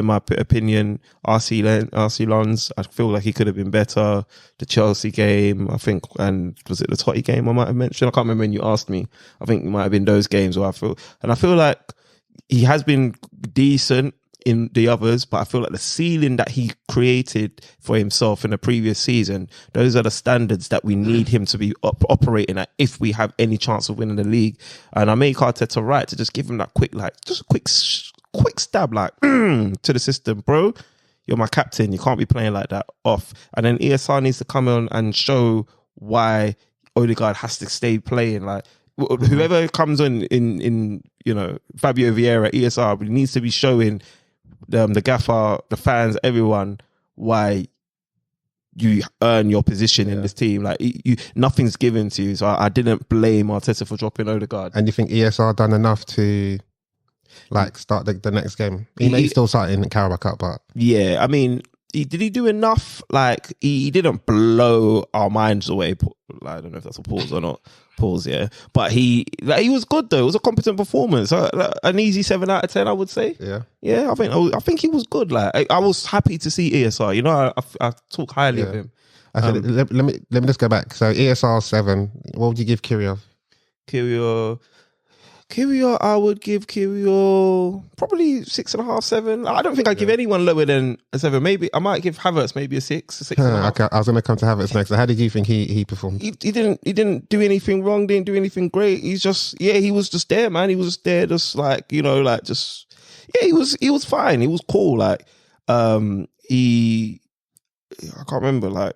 my opinion. RC Lons, I feel like he could have been better. The Chelsea game, I think, and was it the Totty game I might have mentioned? I can't remember when you asked me. I think it might have been those games where I feel like he has been decent in the others, but I feel like the ceiling that he created for himself in the previous season, those are the standards that we need him to be operating at if we have any chance of winning the league. And I make Arteta right to just give him that quick stab, to the system, bro. You're my captain. You can't be playing like that off. And then ESR needs to come on and show why Odegaard has to stay playing. Like whoever comes on in Fabio Vieira, ESR, but he needs to be showing the gaffer, the fans, everyone why you earn your position in this team. Like nothing's given to you. So I didn't blame Arteta for dropping Odegaard. And you think ESR done enough to start the next game? He may still start in the Carabao Cup, but yeah, I mean, did he do enough? Like he didn't blow our minds away. I don't know if that's a pause or not. Pause, yeah. But he was good though. It was a competent performance. An easy 7 out of 10, I would say. Yeah. I think he was good. Like I was happy to see ESR. You know, I talk highly of him. I said, let me just go back. So ESR 7. What would you give Kirill? Kirill, I would give Kirill probably 6.5, 7. I don't think I'd give anyone lower than a 7. Maybe I might give Havertz maybe a 6. Okay, I was going to come to Havertz next. So how did you think he performed? He didn't do anything wrong. Didn't do anything great. He's just he was just there, man. He was just there, just he was fine. He was cool. Like he I can't remember. Like,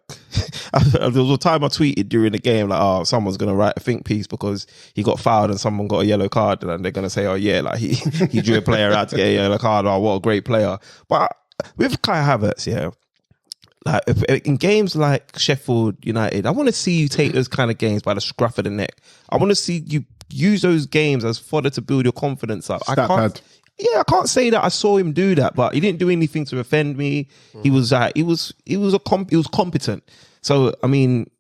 there was a time I tweeted during the game, like, "Oh, someone's gonna write a think piece because he got fouled and someone got a yellow card, and they're gonna say, oh yeah, like he drew a player out to get a yellow card. Oh, what a great player!" But with Kai Havertz, yeah, like in games like Sheffield United, I want to see you take those kind of games by the scruff of the neck. I want to see you use those games as fodder to build your confidence up. I can't say that I saw him do that, but he didn't do anything to offend me. He was competent. So I mean,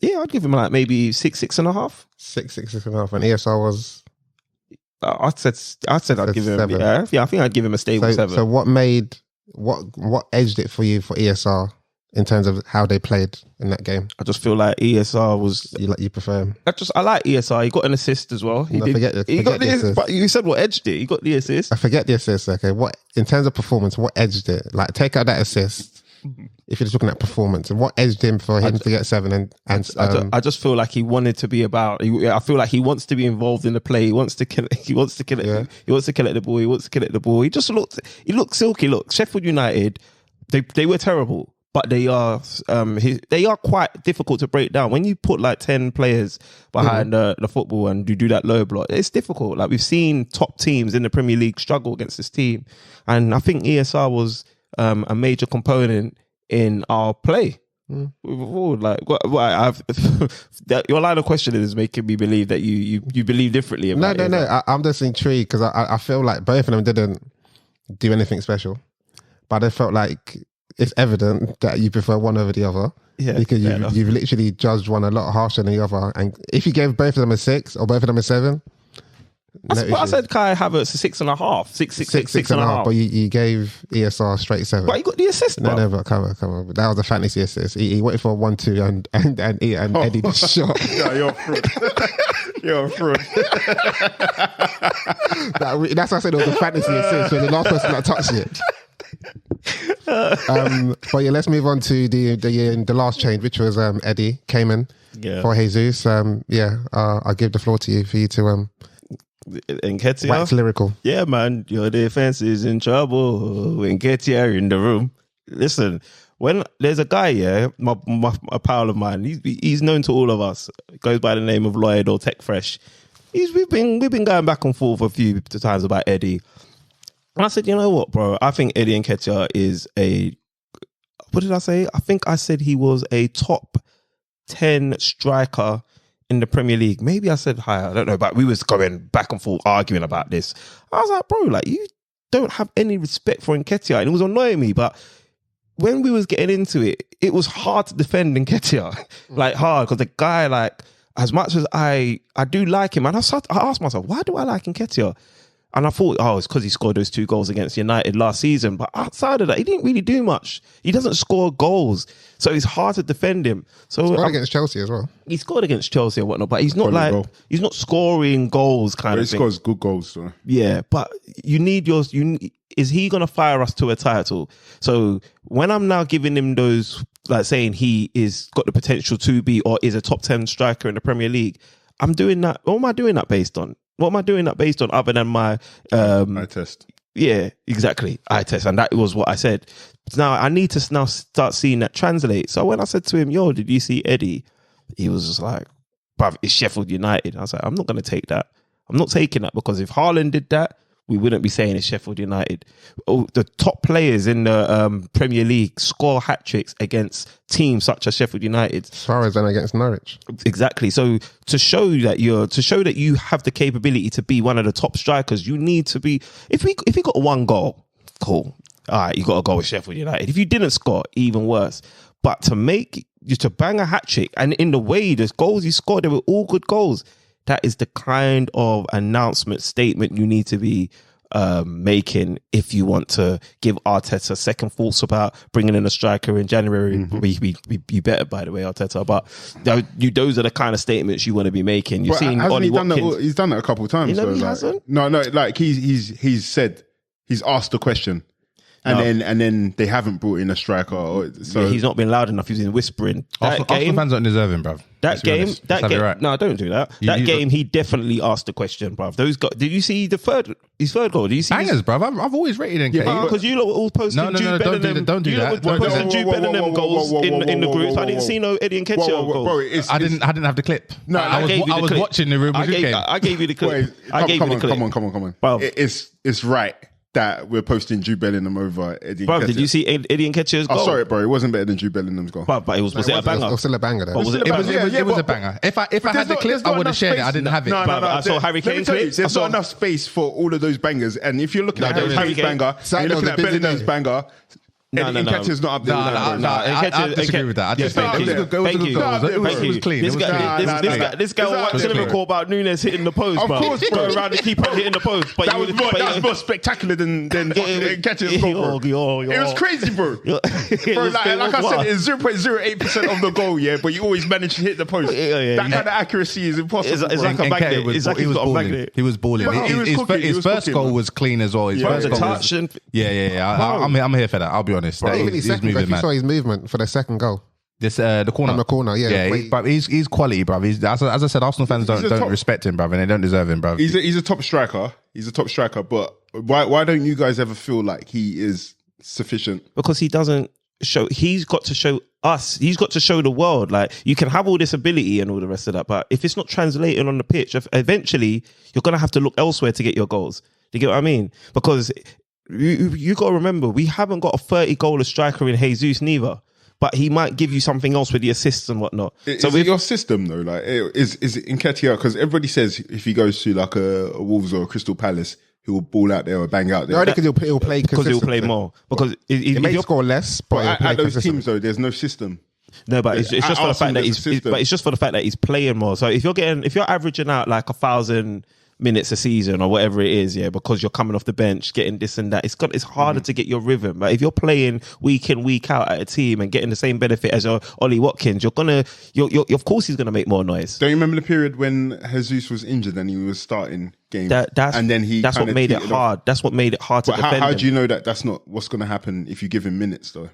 yeah, I'd give him like maybe 6.5. 6.5, and ESR was. I said I'd give him 7. Yeah, I think I'd give him a stable 7. So what edged it for you for ESR in terms of how they played in that game? I just feel like ESR was. You prefer him? I like ESR. He got an assist as well. He got the assist. But you said what edged it? He got the assist. I forget the assist. Okay, what in terms of performance? What edged it? Like, take out that assist. If you're just looking at performance, and what edged him for him to get 7? I just feel like he wanted to be about. I feel like he wants to be involved in the play. He wants to kill it. He wants to kill it. Yeah. He wants to kill it. The ball. He wants to kill it. The ball. He looked silky. Look, Sheffield United, they were terrible. But they are quite difficult to break down. When you put like 10 players behind the football and you do that low block, it's difficult. Like, we've seen top teams in the Premier League struggle against this team, and I think ESR was a major component in our play. Like, your line of questioning is making me believe that you believe differently. About No. I'm just intrigued because I feel like both of them didn't do anything special, but I felt like it's evident that you prefer one over the other, because you've literally judged one a lot harsher than the other. And if you gave both of them a 6 or both of them a 7, I said Kai Havertz a 6.5, 6.5. But you gave ESR straight 7. But he got the assist. No, but come on. That was a fantasy assist. He waited for 1-2 and Eddie the shot. Yeah, you're a fraud. You're a fraud. That's why I said it was a fantasy assist. So the last person that touched it. But yeah, let's move on to the last change, which was Eddy came in for Jesus. I'll give the floor to you for you to Nketiah, wax lyrical. Yeah, man, your defense is in trouble. Nketiah in the room. Listen, when there's a guy, a pal of mine, he's known to all of us. Goes by the name of Lloyd or Tech Fresh. We've been going back and forth a few times about Eddy. And I said, you know what, bro? I think Eddy Nketiah is what did I say? I think I said he was a top 10 striker in the Premier League. Maybe I said higher. I don't know, but we was going back and forth arguing about this. I was like, bro, like, you don't have any respect for Nketiah. And it was annoying me, but when we was getting into it, it was hard to defend Nketiah. Like, hard, because the guy, like, as much as I do like him, and I asked myself, why do I like Nketiah? And I thought, it's because he scored those 2 goals against United last season. But outside of that, he didn't really do much. He doesn't score goals. So it's hard to defend him. So he scored against Chelsea as well. He scored against Chelsea and whatnot, but he's not he's not scoring goals kind of thing. He scores good goals. So. Yeah, but you need is he going to fire us to a title? So when I'm now giving him those, like, saying he is got the potential to be or is a top 10 striker in the Premier League, I'm doing that. What am I doing that based on? What am I doing that based on other than my eye test? Yeah, exactly. Eye test. And that was what I said. Now I need to now start seeing that translate. So when I said to him, yo, did you see Eddy? He was just like, bruv, it's Sheffield United. I was like, I'm not going to take that. I'm not taking that, because if Haaland did that, we wouldn't be saying it's Sheffield United. The top players in the Premier League score hat-tricks against teams such as Sheffield United. Suarez and against Norwich. Exactly. So to show that you have the capability to be one of the top strikers, you need to be. If we got 1 goal, cool. All right, you got to go with Sheffield United. If you didn't score, even worse. But to bang a hat-trick, and in the way the goals you scored, they were all good goals. That is the kind of statement you need to be making if you want to give Arteta second thoughts about bringing in a striker in January. Mm-hmm. Be better, by the way, Arteta. But those are the kind of statements you want to be making. You're seeing Ollie Watkins. He's done that a couple of times. He hasn't? No, like he's said, he's asked the question. and then they haven't brought in a striker. So he's not been loud enough. He's been whispering. Arsenal fans don't deserve him, bruv. That game, right. no, don't do that. That game, he definitely asked the question, bruv. Did you see his third goal? Did you see bangers, bruv? I've always rated NK. Because you lot were all posting Jude Bellingham. Don't do that. Posting Jude Bellingham goals in the group. I didn't see no Eddie Nketiah goals. I didn't have the clip. No, I was watching the Real Madrid game. I gave you the clip. Come on. It's right that we're posting Jude Bellingham over Eddie Nketiah. Did you see Eddie Nketiah's goal? Oh, sorry, bro. It wasn't better than Jude Bellingam's goal. But it was a banger? It was still a banger, though. It was a banger. If I had the clip, I would have shared it. I didn't have it. No, I saw Harry Kane clips. There's not enough space for all of those bangers. And if you're looking at Harry's banger, and you're looking at Bellingham's banger, Eddie Nketiah's not up there. I disagree with that. I just think it was a good goal. It was clean. This guy watching Liverpool about Nunes hitting the post, bro. Of course, bro. Around the keeper hitting the post. That was more spectacular than Nketiah's goal, bro. It was crazy, bro. Bro, like I said, it's 0.08% of the goal, yeah, but you always manage to hit the post. That kind of accuracy is impossible. It's like a magnet. It's like he's got a magnet. He was balling. His first goal was clean as well. His first goal was... Yeah. I'm here for that. I'll be honest. Even his second goal, if you saw his movement for the second goal. The corner. On the corner, yeah. But he's quality, bruv. As I said, Arsenal fans don't respect him, bruv, and they don't deserve him, bruv. He's a top striker. But why don't you guys ever feel like he is sufficient? Because he doesn't show. He's got to show us. He's got to show the world. Like, you can have all this ability and all the rest of that, but if it's not translating on the pitch, eventually you're gonna have to look elsewhere to get your goals. Do you get what I mean? Because you got to remember, we haven't got a 30-goaler striker in Jesus neither, but he might give you something else with the assists and whatnot. Is it your system though? Like, is it Nketiah? Because everybody says if he goes to like a Wolves or a Crystal Palace, he will ball out there or bang out there. No, because he'll play because he'll play more. Because he may score less, but at those teams though, there's no system. No, but it's just for the fact that it's just for the fact that he's playing more. So if you're averaging out like 1,000 minutes a season or whatever it is, yeah, because you're coming off the bench, getting this and that, it's harder to get your rhythm. But if you're playing week in, week out at a team and getting the same benefit as Ollie Watkins, you're of course he's gonna make more noise. Don't you remember the period when Jesus was injured and he was starting games? That's what made it hard. That's what made it hard to defend. How do you know that that's not what's gonna happen if you give him minutes though?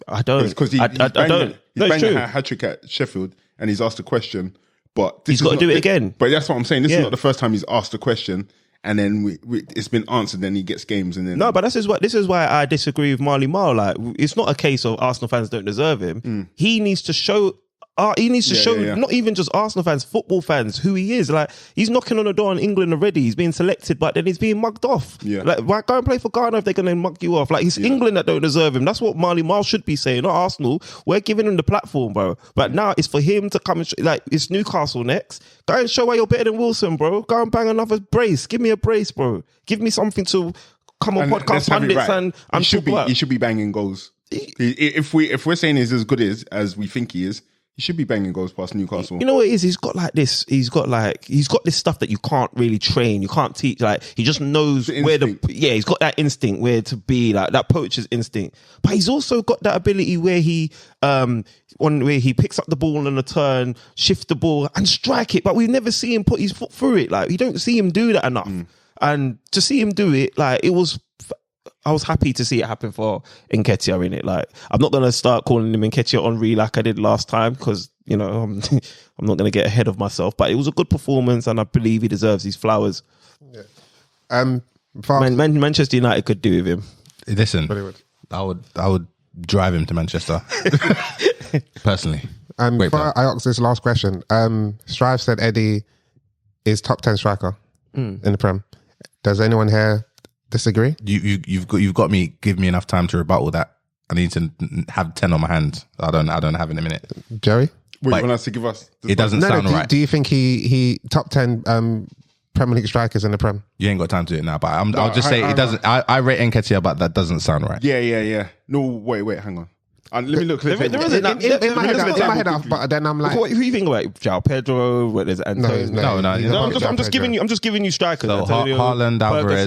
I don't. Because he's banging a hat-trick at Sheffield and he's asked a question. But he's got to do it again. But that's what I'm saying. This is not the first time he's asked a question, and then it's been answered. Then he gets games, and then no. But this is why I disagree with Marley Marl. Like, it's not a case of Arsenal fans don't deserve him. He needs to show. He needs to show not even just Arsenal fans, football fans, who he is. Like, he's knocking on the door in England already. He's being selected, but then he's being mugged off. Yeah. Like, why go and play for Ghana if they're going to mug you off? Like, it's England that don't deserve him. That's what Marley Marl should be saying, not Arsenal. We're giving him the platform, bro. But now it's for him to come and like, it's Newcastle next. Go and show why you're better than Wilson, bro. Go and bang another brace. Give me a brace, bro. Give me something to come on podcast pundits and he should be banging goals. If we're saying he's as good as we think he is, he should be banging goals past Newcastle. You know what it is? He's got this stuff that you can't really train. You can't teach. Like, he just knows where he's got that instinct where to be, like that poacher's instinct. But he's also got that ability where he picks up the ball on a turn, shift the ball and strike it. But we've never seen him put his foot through it. Like, we don't see him do that enough. And to see him do it, like, I was happy to see it happen for Nketiah in it. Like, I'm not going to start calling him Nketiah Henry like I did last time because, you know, I'm not going to get ahead of myself. But it was a good performance and I believe he deserves his flowers. Yeah. Manchester United could do with him. Listen, I would drive him to Manchester. Personally. Before I ask this last question, Strive said Eddie is top 10 striker in the Prem. Does anyone here disagree? You've got me. Give me enough time to rebuttal that. I need to have 10 on my hands. I don't have in a minute. Jerry, what you want us to give us? It doesn't sound right. Do you think he top 10 Premier League strikers in the Prem? You ain't got time to do it now, but I'll just say it doesn't. I rate Nketiah, but that doesn't sound right. Yeah. No, wait, hang on. Let me look. In my head, but then I'm like, who you think about? João Pedro? What is it? No. I'm just giving you strikers. So Haaland, Alvarez.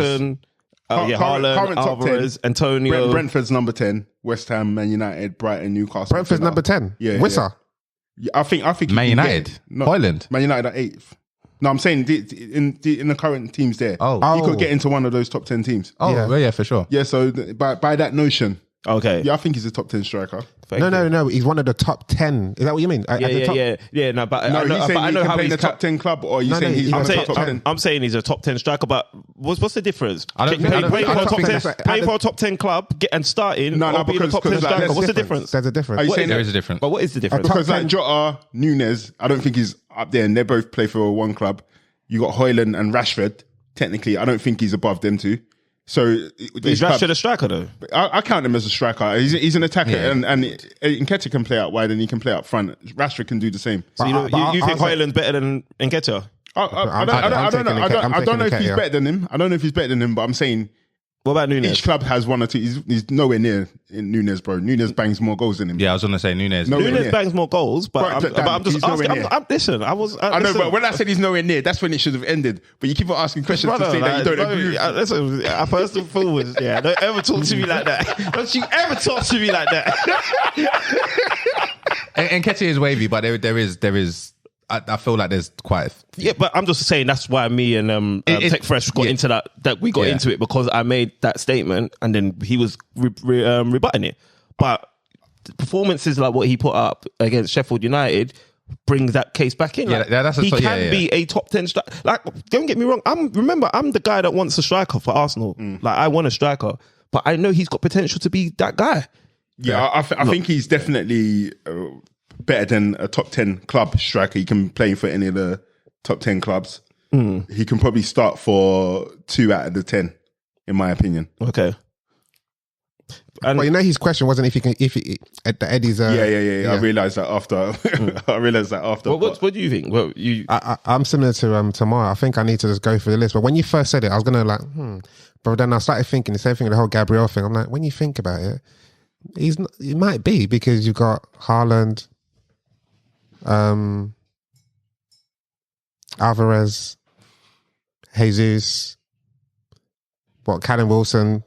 Haaland, Alvarez, Antonio. Brentford's number 10. West Ham, Man United, Brighton, Newcastle. Brentford's number 10. Yeah, Wissa. Yeah, I think Man United. Hoyland. Man United are 8th. No, I'm saying in the current teams there, he could get into one of those top 10 teams. Oh, yeah, for sure. Yeah, so by that notion, Okay. yeah, I think he's a top 10 striker. No. He's one of the top 10. Is that what you mean? Yeah. No, but No, I know, he's saying but I know he can how play in he's the top 10 club, or you saying no, he's I'm one of the saying- top 10? I'm saying he's a top 10 striker, but what's the difference? I don't think- Playing I don't for think- a top 10 club and starting No, or being a because- top 10 because, like, striker. there's What's the difference? There's a difference. Are you saying There is a difference. But what is the difference? top Because like 10 Jota, Nunes, I don't think he's up there, and they both play for one club. You got Højlund and Rashford. Technically, I don't think he's above them two. So Is Rashford a striker though? I count him as a striker. He's an attacker, Yeah. and Nketiah can play out wide and he can play up front. Rashford can do the same. So you think Højlund's better than Nketiah? I don't know. I don't know if he's better than him. I don't know if he's better than him, but I'm saying What about Nunes? each club has one or two. He's nowhere near in Nunes, bro. Nunes bangs more goals than him. Yeah, I was going to say Nunes. No. Nunes Yeah. bangs more goals, but I'm just he's nowhere asking. near. Listen, I know, but when I said he's nowhere near, that's when it should have ended. But you keep on asking questions to say that you don't agree with. Listen, first and forwards, don't ever talk to me like that. Don't you ever talk to me like that. And Nketiah is wavy, but there is. I feel like there's quite. Yeah, but I'm just saying that's why me and Tech Fresh got into that. That we got into it because I made that statement and then he was rebutting it. But the performances like what he put up against Sheffield United brings that case back in. Like, that's he can be a top 10 striker. Like, don't get me wrong. I'm the guy that wants a striker for Arsenal. Like, I want a striker, but I know he's got potential to be that guy. Yeah, I think he's definitely better than a top 10 club striker. He can play for any of the top 10 clubs. He can probably start for 2 out of the 10, in my opinion. Okay. And But you know, his question wasn't if at the Eddie's. Yeah. I realised that after. what do you think? Well, I'm similar to Tamara. I think I need to just go through the list. But when you first said it, I was gonna like, But then I started thinking the same thing, the whole Gabriel thing. I'm like, when you think about it, he might be, because you've got Haaland, Alvarez, Jesus, Callum Wilson,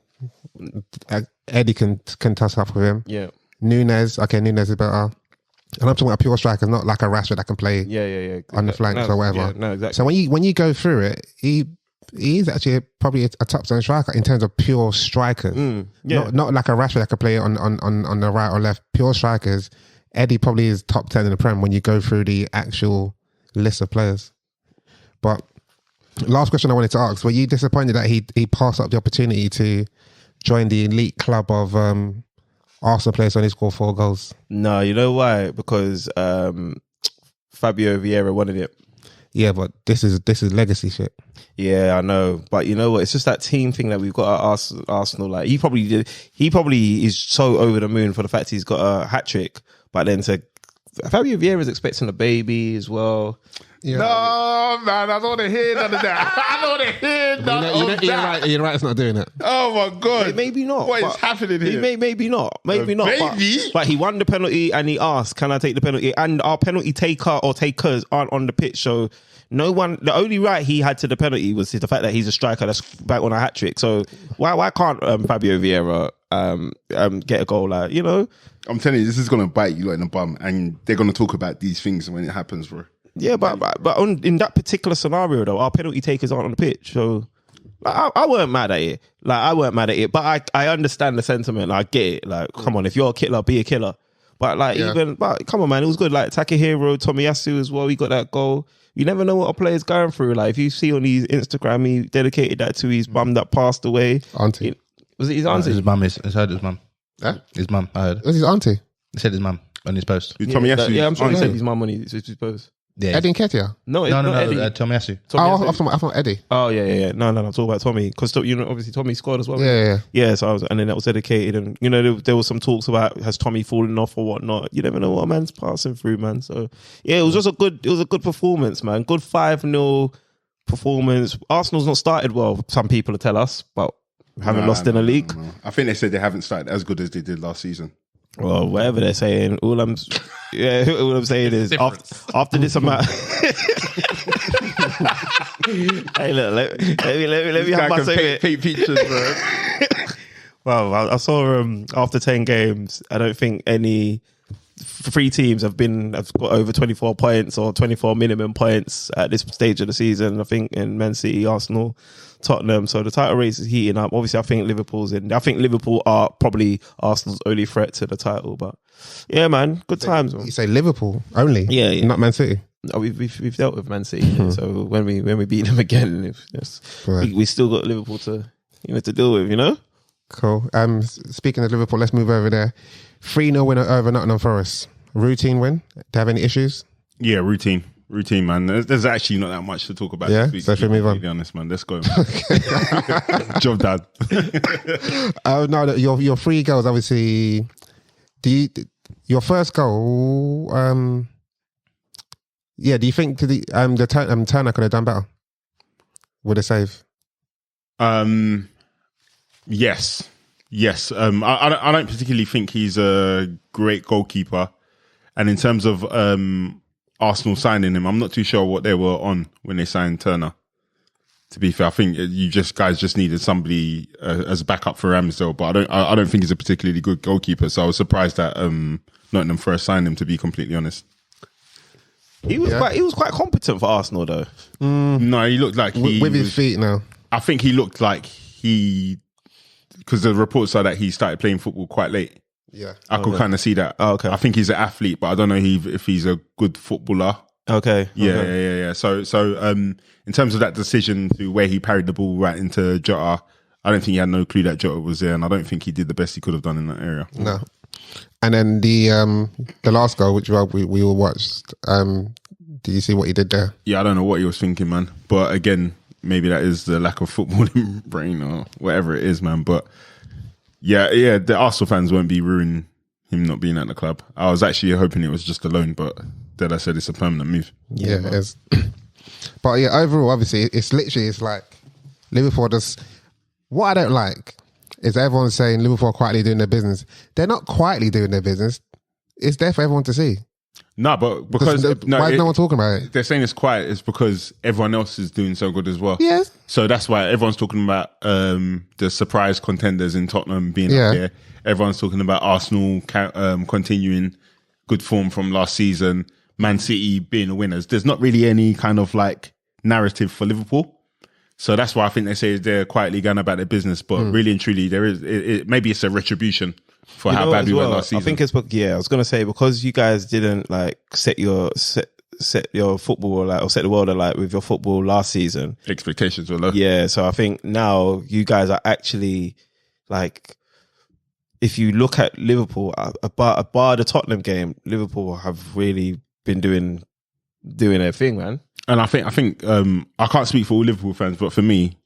Eddie can toss up with him. yeah. Nunes is better. And I'm talking about pure strikers, not like a Rashford that can play Yeah. on the flanks or whatever. Yeah, no, exactly. So when you go through it, he is actually probably a top 10 striker in terms of pure strikers. yeah. Not like a Rashford that could play on the right or left. Pure strikers. Eddie probably is top 10 in the Prem when you go through the actual list of players. But last question I wanted to ask: were you disappointed that he passed up the opportunity to join the elite club of Arsenal players when he scored 4 goals? No, you know why? Because Fabio Vieira wanted it. Yeah, but this is legacy shit. Yeah, I know, but you know what? It's just that team thing that we've got at Arsenal. Like he probably is so over the moon for the fact he's got a hat trick. But then Fabio Vieira is expecting a baby as well. Yeah. No, man, I don't want to hear none of that. I don't want to hear none of that. You're right. It's not doing it. Oh my God. Maybe not. What is happening here? Maybe not. Maybe not. Maybe? But he won the penalty and he asked, "Can I take the penalty?" And our penalty taker or takers aren't on the pitch, so no one. The only right he had to the penalty was the fact that he's a striker that's back on a hat trick. So why can't Fabio Vieira get a goal? Like, you know. I'm telling you, this is going to bite you in the bum, and they're going to talk about these things when it happens, bro. Yeah, but in that particular scenario though, our penalty takers aren't on the pitch, so I weren't mad at it. Like, I weren't mad at it, but I understand the sentiment. I get it. Like, come on, if you're a killer, be a killer. But like, but come on, man, it was good. Like Takahiro Tomiyasu as well. He got that goal. You never know what a player's going through. Like, if you see on his Instagram, he dedicated that to his mum that passed away. Auntie. Was it his auntie? His mum. It's heard his mum. Huh? His mum. I heard. It was his auntie. He said his mum on his post. Yeah, I'm sure he auntie. said his mum on his post. Yeah. Eddie Nketiah. No, it's not Eddie. Tomiyasu. I thought Eddie. Oh yeah. No, I'm talking about Tommy, because obviously Tommy scored as well. Yeah. So and then that was dedicated, and you know there was some talks about has Tommy fallen off or whatnot. You never know what a man's passing through, man. So yeah, it was just a good performance, man. Good 5-0 performance. Arsenal's not started well. Some people tell us, but haven't lost in a league. No. I think they said they haven't started as good as they did last season. Well, whatever they're saying, all I'm saying is after this amount. Hey, look, let me have my say. Paint pictures, bro. Well, I saw after 10 games, I don't think any three teams have got over 24 points or 24 minimum points at this stage of the season. I think in Man City, Arsenal, Tottenham. So the title race is heating up. Obviously, I think Liverpool's in. I think Liverpool are probably Arsenal's only threat to the title. But yeah, man, good times. Man. You say Liverpool only? Yeah. Not Man City. No, we've dealt with Man City, so when we beat them again, we still got Liverpool to deal with, you know. Cool. Speaking of Liverpool, let's move over there. 3-0 win over Nottingham Forest. Routine win. Do you have any issues? Yeah, routine, man. There's actually not that much to talk about. Yeah, this week, so should we move on? To be honest, man. Let's go. Job done. No, your 3 goals, obviously. Your first goal? Yeah. Do you think Turner could have done better with a save? Yes. I don't particularly think he's a great goalkeeper. And in terms of Arsenal signing him, I'm not too sure what they were on when they signed Turner. To be fair, I think guys just needed somebody as a backup for Ramsdale, but I don't think he's a particularly good goalkeeper. So I was surprised that Nottingham Forest signed him. To be completely honest, he was quite competent for Arsenal though. No, he looked like with his feet now. I think he looked like because the reports are that he started playing football quite late. Yeah, I could kind of see that. Oh, okay. I think he's an athlete, but I don't know if he's a good footballer. Okay. Yeah. So in terms of that decision to where he parried the ball right into Jota, I don't think he had no clue that Jota was there, and I don't think he did the best he could have done in that area. No. And then the last goal, which we all watched. Do you see what he did there? Yeah, I don't know what he was thinking, man. But again, maybe that is the lack of footballing brain or whatever it is, man. But yeah, the Arsenal fans won't be ruining him not being at the club. I was actually hoping it was just a loan, but then I said it's a permanent move. Yeah, it is. But yeah, overall, obviously, it's like Liverpool does. What I don't like is everyone's saying Liverpool are quietly doing their business. They're not quietly doing their business. It's there for everyone to see. No, but because why is no one talking about it? They're saying it's quiet is because everyone else is doing so good as well. Yes. So that's why everyone's talking about the surprise contenders in Tottenham being up there. Everyone's talking about Arsenal continuing good form from last season. Man City being the winners. There's not really any kind of like narrative for Liverpool. So that's why I think they say they're quietly going about their business. But really and truly, there is maybe it's a retribution for how bad we were last season. I think it's I was gonna say because you guys didn't like set your football or set the world alight with your football last season. Expectations were low. Yeah, so I think now you guys are actually like, if you look at Liverpool, bar the Tottenham game, Liverpool have really been doing their thing, man. And I think I can't speak for all Liverpool fans, but for me,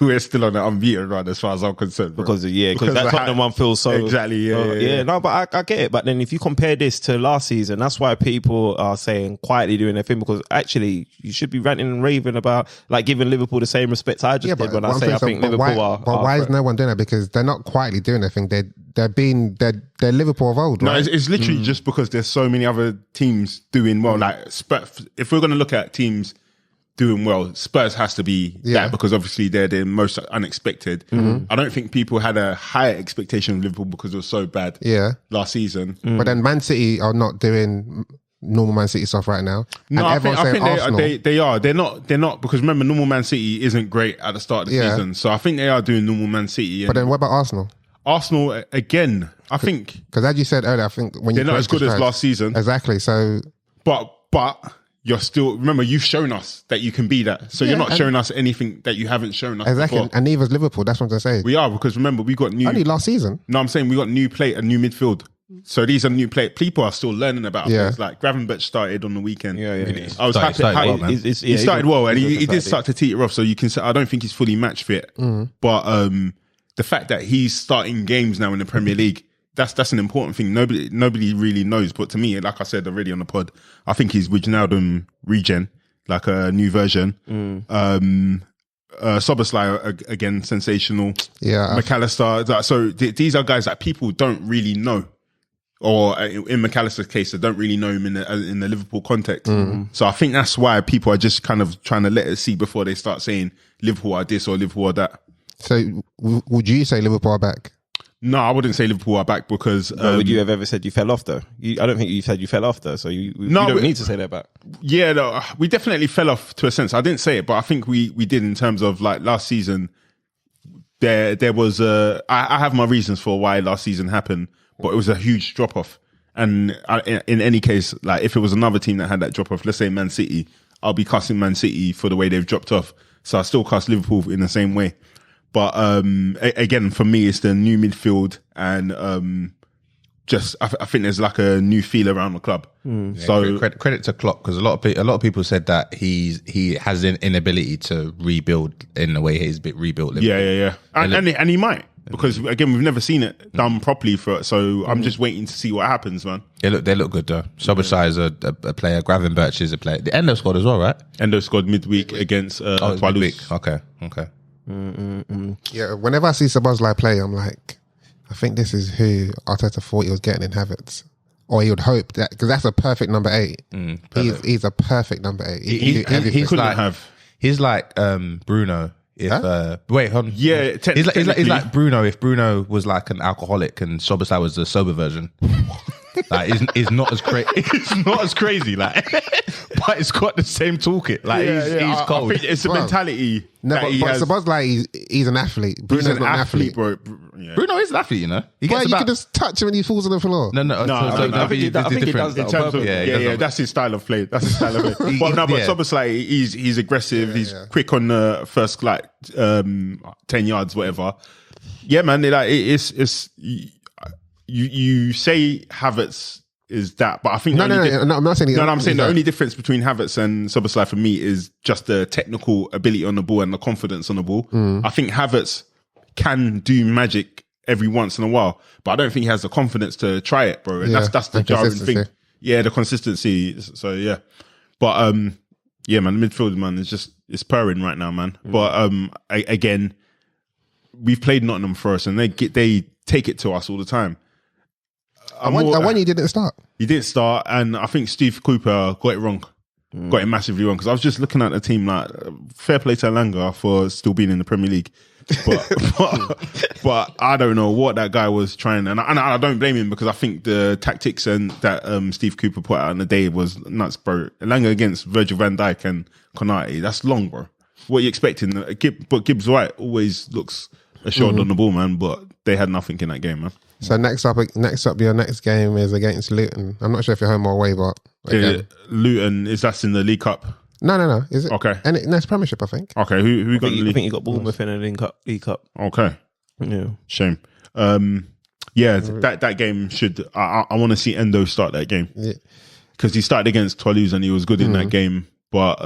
we're still on the unbeaten run as far as I'm concerned, bro. Because that Tottenham one feels so exactly. Yeah. No, but I get it. But then if you compare this to last season, that's why people are saying quietly doing their thing, because actually you should be ranting and raving about like giving Liverpool the same respect I just did when I say I think Liverpool are. But why is no one doing that? Because they're not quietly doing their thing. They're Liverpool of old. No, right? it's literally just because there's so many other teams doing well. Like Spurs, if we're going to look at teams doing well, Spurs has to be that, because obviously they're the most unexpected. I don't think people had a higher expectation of Liverpool because it was so bad last season. But then Man City are not doing normal Man City stuff right now. No, I think they are. They're not, because remember, normal Man City isn't great at the start of the season. So I think they are doing normal Man City. But then what about Arsenal? Arsenal, again, I think... Because as you said earlier, I think when they're not as good as last season. Exactly, so... But you're still... Remember, you've shown us that you can be that. So you're not showing us anything that you haven't shown us before. And neither's Liverpool, that's what I'm saying. We are, because remember, we got new... Only last season. No, I'm saying we got a new midfield. So these are new players. People are still learning about things. Like Gravenberch started on the weekend. Yeah. I was happy. He started well, and he did start to teeter off. So you can say, I don't think he's fully match fit. But the fact that he's starting games now in the Premier League, that's an important thing. Nobody really knows. But to me, like I said already on the pod, I think he's Wijnaldum regen, like a new version. Soboslai again, sensational. Yeah, McAllister. So these are guys that people don't really know. Or in McAllister's case, they don't really know him in the Liverpool context. So I think that's why people are just kind of trying to let it see before they start saying Liverpool are this or Liverpool are that. So would you say Liverpool are back? No, I wouldn't say Liverpool are back because... would you have ever said you fell off though? I don't think you said you fell off though, so you don't need to say that back. Yeah, no, we definitely fell off to a sense. I didn't say it, but I think we did in terms of like last season. There was I have my reasons for why last season happened, but it was a huge drop off. And in any case, like if it was another team that had that drop off, let's say Man City, I'll be cussing Man City for the way they've dropped off. So I still cuss Liverpool in the same way. But again, for me, it's the new midfield and just I think there's like a new feel around the club. So credit to Klopp, because a lot of people said that he has an inability to rebuild in the way he's rebuilt Liverpool. Yeah. And he might, because again, we've never seen it done properly for it. So I'm just waiting to see what happens, man. They look good though. Szoboszlai is a player. Gravenberch is a player. The Endo squad as well, right? Endo scored midweek against Toulouse. Okay. Yeah, whenever I see Szoboszlai play, I'm like, I think this is who Arteta thought he was getting in Havertz. Or he would hope that, because that's a perfect number 8. He's a perfect number 8. He couldn't have. He's like Bruno. Wait, hold on. Yeah, he's like Bruno if Bruno was like an alcoholic and Szoboszlai was the sober version. Like, it's not as crazy. It's not as crazy, like, but it's got the same toolkit. Like, he's cold. I think it's a mentality. No, but Szoboszlai, he's an athlete. Bruno's not an athlete. Bro. Yeah. Bruno is an athlete, you know. You can just touch him and he falls on the floor. I think he does that. In terms of, that's his style of play. But Szoboszlai, he's aggressive. He's quick on the first 10 yards, whatever. Yeah, man. It's you say Havertz is that, but I think I'm not saying. No, I'm saying the only difference between Havertz and Szoboszlai for me is just the technical ability on the ball and the confidence on the ball. I think Havertz can do magic every once in a while, but I don't think he has the confidence to try it, bro. And that's the jarring thing. Yeah, the consistency. So yeah, but yeah, man, the midfield, man, it's purring right now, man. But again, we've played Nottingham Forest, and they take it to us all the time. When he didn't start. He didn't start, and I think Steve Cooper got it wrong. Got it massively wrong, because I was just looking at the team, like, fair play to Elanga for still being in the Premier League. But I don't know what that guy was trying, and I don't blame him, because I think the tactics and that Steve Cooper put out on the day was nuts, bro. Elanga against Virgil van Dijk and Konate, that's long, bro. What are you expecting? But Gibbs White always looks assured on the ball, man, but they had nothing in that game, man. So next up, your next game is against Luton. I'm not sure if you're home or away, but Luton, is that in the League Cup? No. Is it? Okay. And it's Premiership, I think. Okay, who got the League? I think you got Bournemouth in a League Cup. Okay. Yeah. Shame. That game should... I want to see Endo start that game. Yeah. Because he started against Toulouse and he was good in that game. But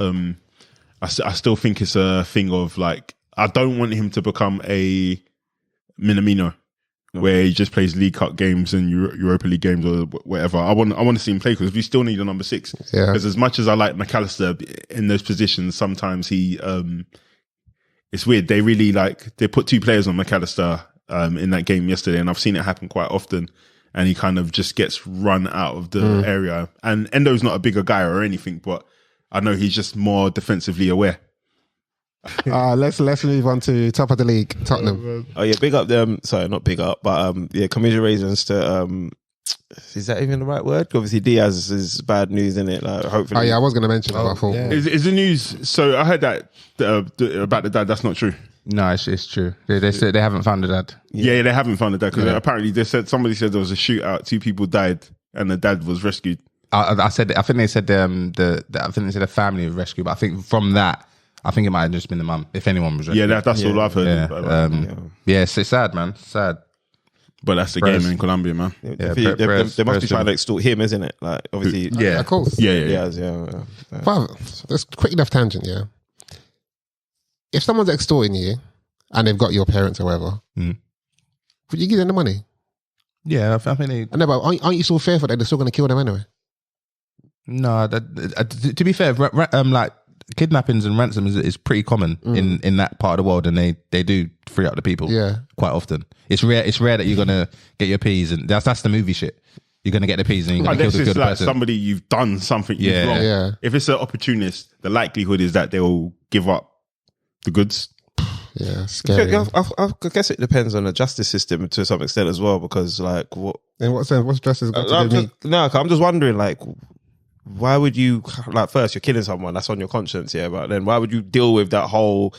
I still think it's a thing of, like, I don't want him to become a Minamino, where he just plays League Cup games and Europa League games or whatever. I want to see him play, because we still need a number 6. Yeah. Because as much as I like McAllister in those positions, sometimes he it's weird. They really they put 2 players on McAllister in that game yesterday, and I've seen it happen quite often. And he kind of just gets run out of the area. And Endo's not a bigger guy or anything, but I know he's just more defensively aware. Let's move on to top of the league, Tottenham. Oh yeah, big up them. Sorry, not big up, but commiserations to is that even the right word? Obviously, Diaz is bad news, isn't it? Like, hopefully. Oh yeah, I was going to mention it, but I thought is the news. So I heard that about the dad. That's not true. No, it's true. They said they haven't found the dad. Yeah, they haven't found the dad, because apparently somebody said there was a shootout, 2 people died, and the dad was rescued. I think they said the family was rescued, but I think from that, I think it might have just been the mum, if anyone was rescued. Yeah, that's all I've heard. It's sad, man. Sad. But that's the game in Colombia, man. They must be trying to extort him, isn't it? Like, obviously, yeah, of course, yeah. But that's quick enough tangent. Yeah, if someone's extorting you and they've got your parents or whatever, would you give them the money? Yeah, I think I know, but aren't you so fearful that they're still going to kill them anyway? No, to be fair, like, kidnappings and ransom is pretty common in that part of the world, and they do free up the people quite often. It's rare that you're gonna get your P's, and that's the movie shit. You're gonna get the P's and you're gonna kill the good person. Somebody you've done something wrong. Yeah. If it's an opportunist, the likelihood is that they'll give up the goods. Yeah, scary. I guess it depends on the justice system to some extent as well, because like what In what sense? What's justice got to do with me? no, I'm just wondering, like, why would you, like, first you're killing someone, that's on your conscience, yeah, but then why would you deal with that whole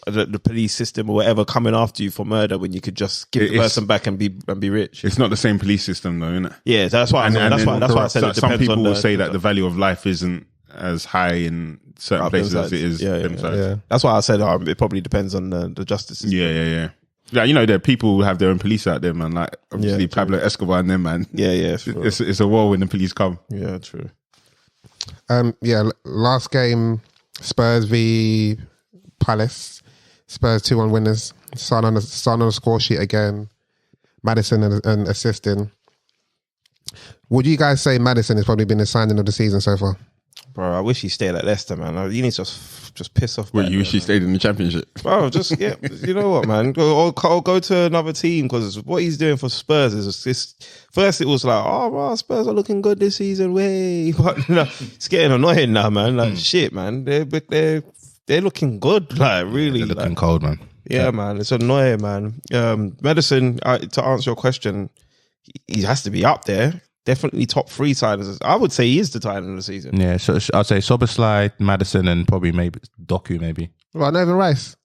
the police system or whatever coming after you for murder when you could just give the person back and be rich? It's not the same police system though, isn't it? Yeah, that's why that's why I said it some depends people on will say that the value of life isn't as high in certain places as it is. Yeah. That's why I said it probably depends on the justice system. Yeah. Yeah, you know, there are people who have their own police out there, man. Like obviously Pablo Escobar and them, man. Yeah. Sure. It's a war when the police come. Yeah, true. Last game, Spurs v Palace. Spurs 2-1 winners. Son on the score sheet again. Maddison and assisting. Would you guys say Maddison has probably been the signing of the season so far? Bro, I wish he stayed at Leicester, man. You need to just piss off. Well, you wish he stayed in the Championship? Bro, just you know what, man? Go to another team, because what he's doing for Spurs is first it was like, oh, bro, Spurs are looking good this season, way, but it's getting annoying now, man. Like shit, man. They're looking good, like really. They're looking cold, man. Yeah, man. It's annoying, man. Maddison, to answer your question, he has to be up there. Definitely top 3 signers. I would say he is the signing of the season. Yeah, so I'd say Soboslai, Maddison, and probably maybe Doku, maybe. Well, not even Rice.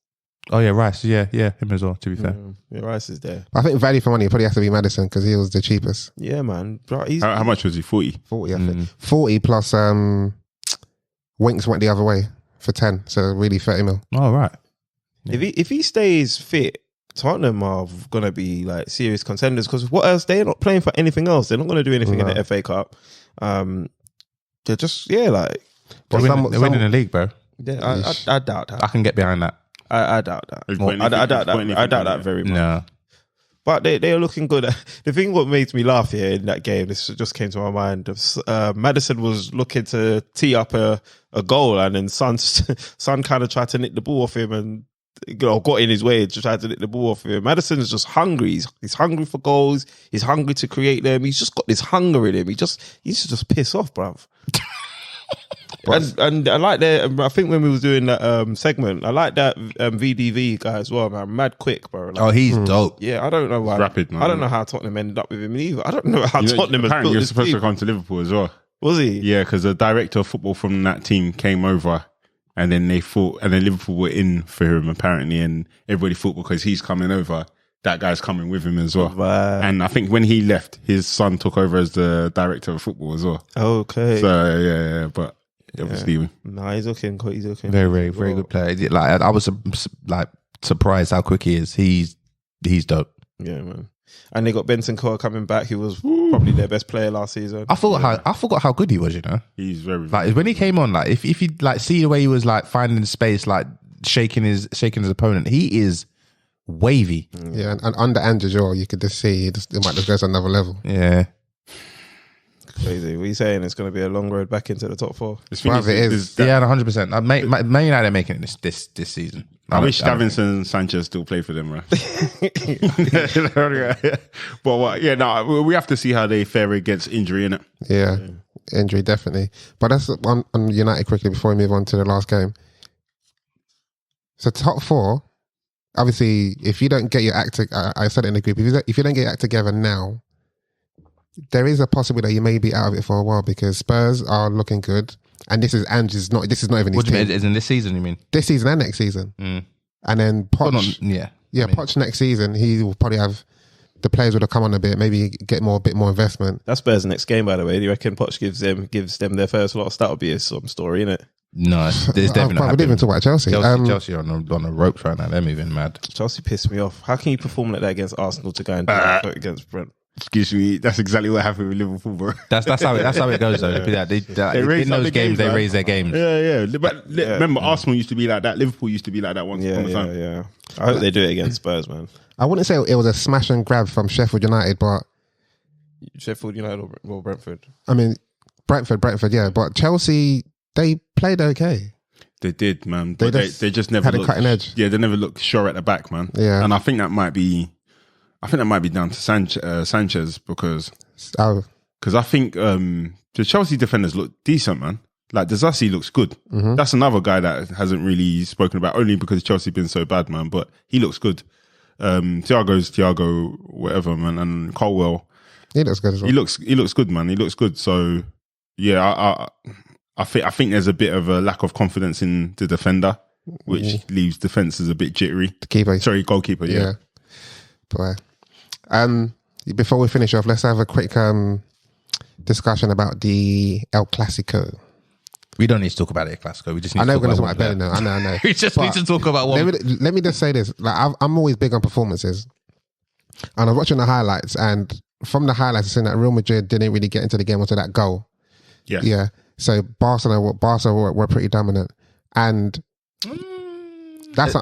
Oh yeah, Rice. Yeah, him as well. To be fair, Yeah, Rice is there. I think value for money probably has to be Maddison because he was the cheapest. Yeah, man. Bro, How much was he? 40? 40, I think. 40 plus Winks went the other way for 10, so really 30 mil. oh right. If he stays fit, Tottenham are going to be like serious contenders, because what else? They're not playing for anything else. They're not going to do anything in the FA Cup. They're just, like... They're winning the league, bro. Yeah, I doubt that. I can get behind that. I doubt that. I doubt that. I doubt that very much. No. But they are looking good. The thing what made me laugh here in that game, this just came to my mind. Maddison was looking to tee up a goal, and then Son kind of tried to nick the ball off him and got in his way to try to nick the ball off him. Maddison is just hungry. He's hungry for goals. He's hungry to create them. He's just got this hunger in him. He needs to just piss off, bruv. And I like that. I think when we was doing that segment, I like that VDV guy as well, man. Mad quick, bro. Like, He's dope. yeah, I don't know why. Rapid, man. I don't know how Tottenham ended up with him either. I don't know how Tottenham has apparently built he was this supposed team. to come to Liverpool as well. Was he? Yeah, because the director of football from that team came over, and then Liverpool were in for him apparently, and everybody thought because he's coming over, that guy's coming with him as well. Wow. And I think when he left, his son took over as the director of football as well. Okay. So yeah, but obviously, Nah, he's looking good. He's looking Very, very, very good player. Like I was like surprised how quick he is. He's dope. Yeah, man. And they got Benson Cole coming back, who was probably their best player last season. I forgot how good he was. You know, he's very like when he came on. Like if you like see the way he was like finding space, like shaking his opponent. He is wavy. Yeah, and under Andrew Jaw, you could just see it might just go to another level. Yeah. Crazy. What are you saying? It's going to be a long road back into the top 4. Well, it is. Yeah, 100%. Man United making it this season. I wish Davinson Sanchez still play for them, right? But what? Yeah, no, we have to see how they fare against injury, innit? Yeah, injury definitely. But that's on United quickly before we move on to the last game. So top 4, obviously, if you don't get your act, I said it in the group. If you don't get your act together now, there is a possibility that you may be out of it for a while, because Spurs are looking good, and this is Ange's not. This is not even his What do you team. mean? Is in this season? You mean This season and next season, and then Poch. Poch next season he will probably have the players would have come on a bit, maybe get a bit more investment. That's Spurs' next game, by the way. Do you reckon Poch gives them their first loss? That would be some story, innit? No, there's definitely not. We didn't even talk about Chelsea. Chelsea are on the ropes right now. They're moving mad. Chelsea pissed me off. How can you perform like that against Arsenal to go and do that against Brent? Excuse me, that's exactly what happened with Liverpool, bro. That's how it goes though. In those games, they raise their games. Yeah. But remember, Arsenal used to be like that. Liverpool used to be like that once upon a time. Yeah. I hope they do it against Spurs, man. I wouldn't say it was a smash and grab from Sheffield United, but Sheffield United or Brentford? I mean, Brentford, yeah. But Chelsea, they played okay. They did, man. But they just never had a looked, cutting edge. Yeah, they never looked sure at the back, man. Yeah. And I think that might be down to Sanchez because I think the Chelsea defenders look decent, man. Like Disasi looks good. Mm-hmm. That's another guy that hasn't really spoken about, only because Chelsea been so bad, man. But he looks good. Thiago's Thiago, whatever, man, and Colwell. He looks good as well. He looks good, man. He looks good. So yeah, I think there's a bit of a lack of confidence in the defender, which leaves defenses a bit jittery. The keeper. Sorry, goalkeeper. Yeah. Boy. Before we finish off, let's have a quick discussion about the El Clasico. We don't need to talk about it, Clasico. We just need I know to we're talk going to talk about about Bellingham. I know. We just need to talk about one. Let me just say this. Like, I'm always big on performances. And I was watching the highlights, and from the highlights, I seen that Real Madrid didn't really get into the game until that goal. Yeah. Yeah. So Barca were pretty dominant. And that's No.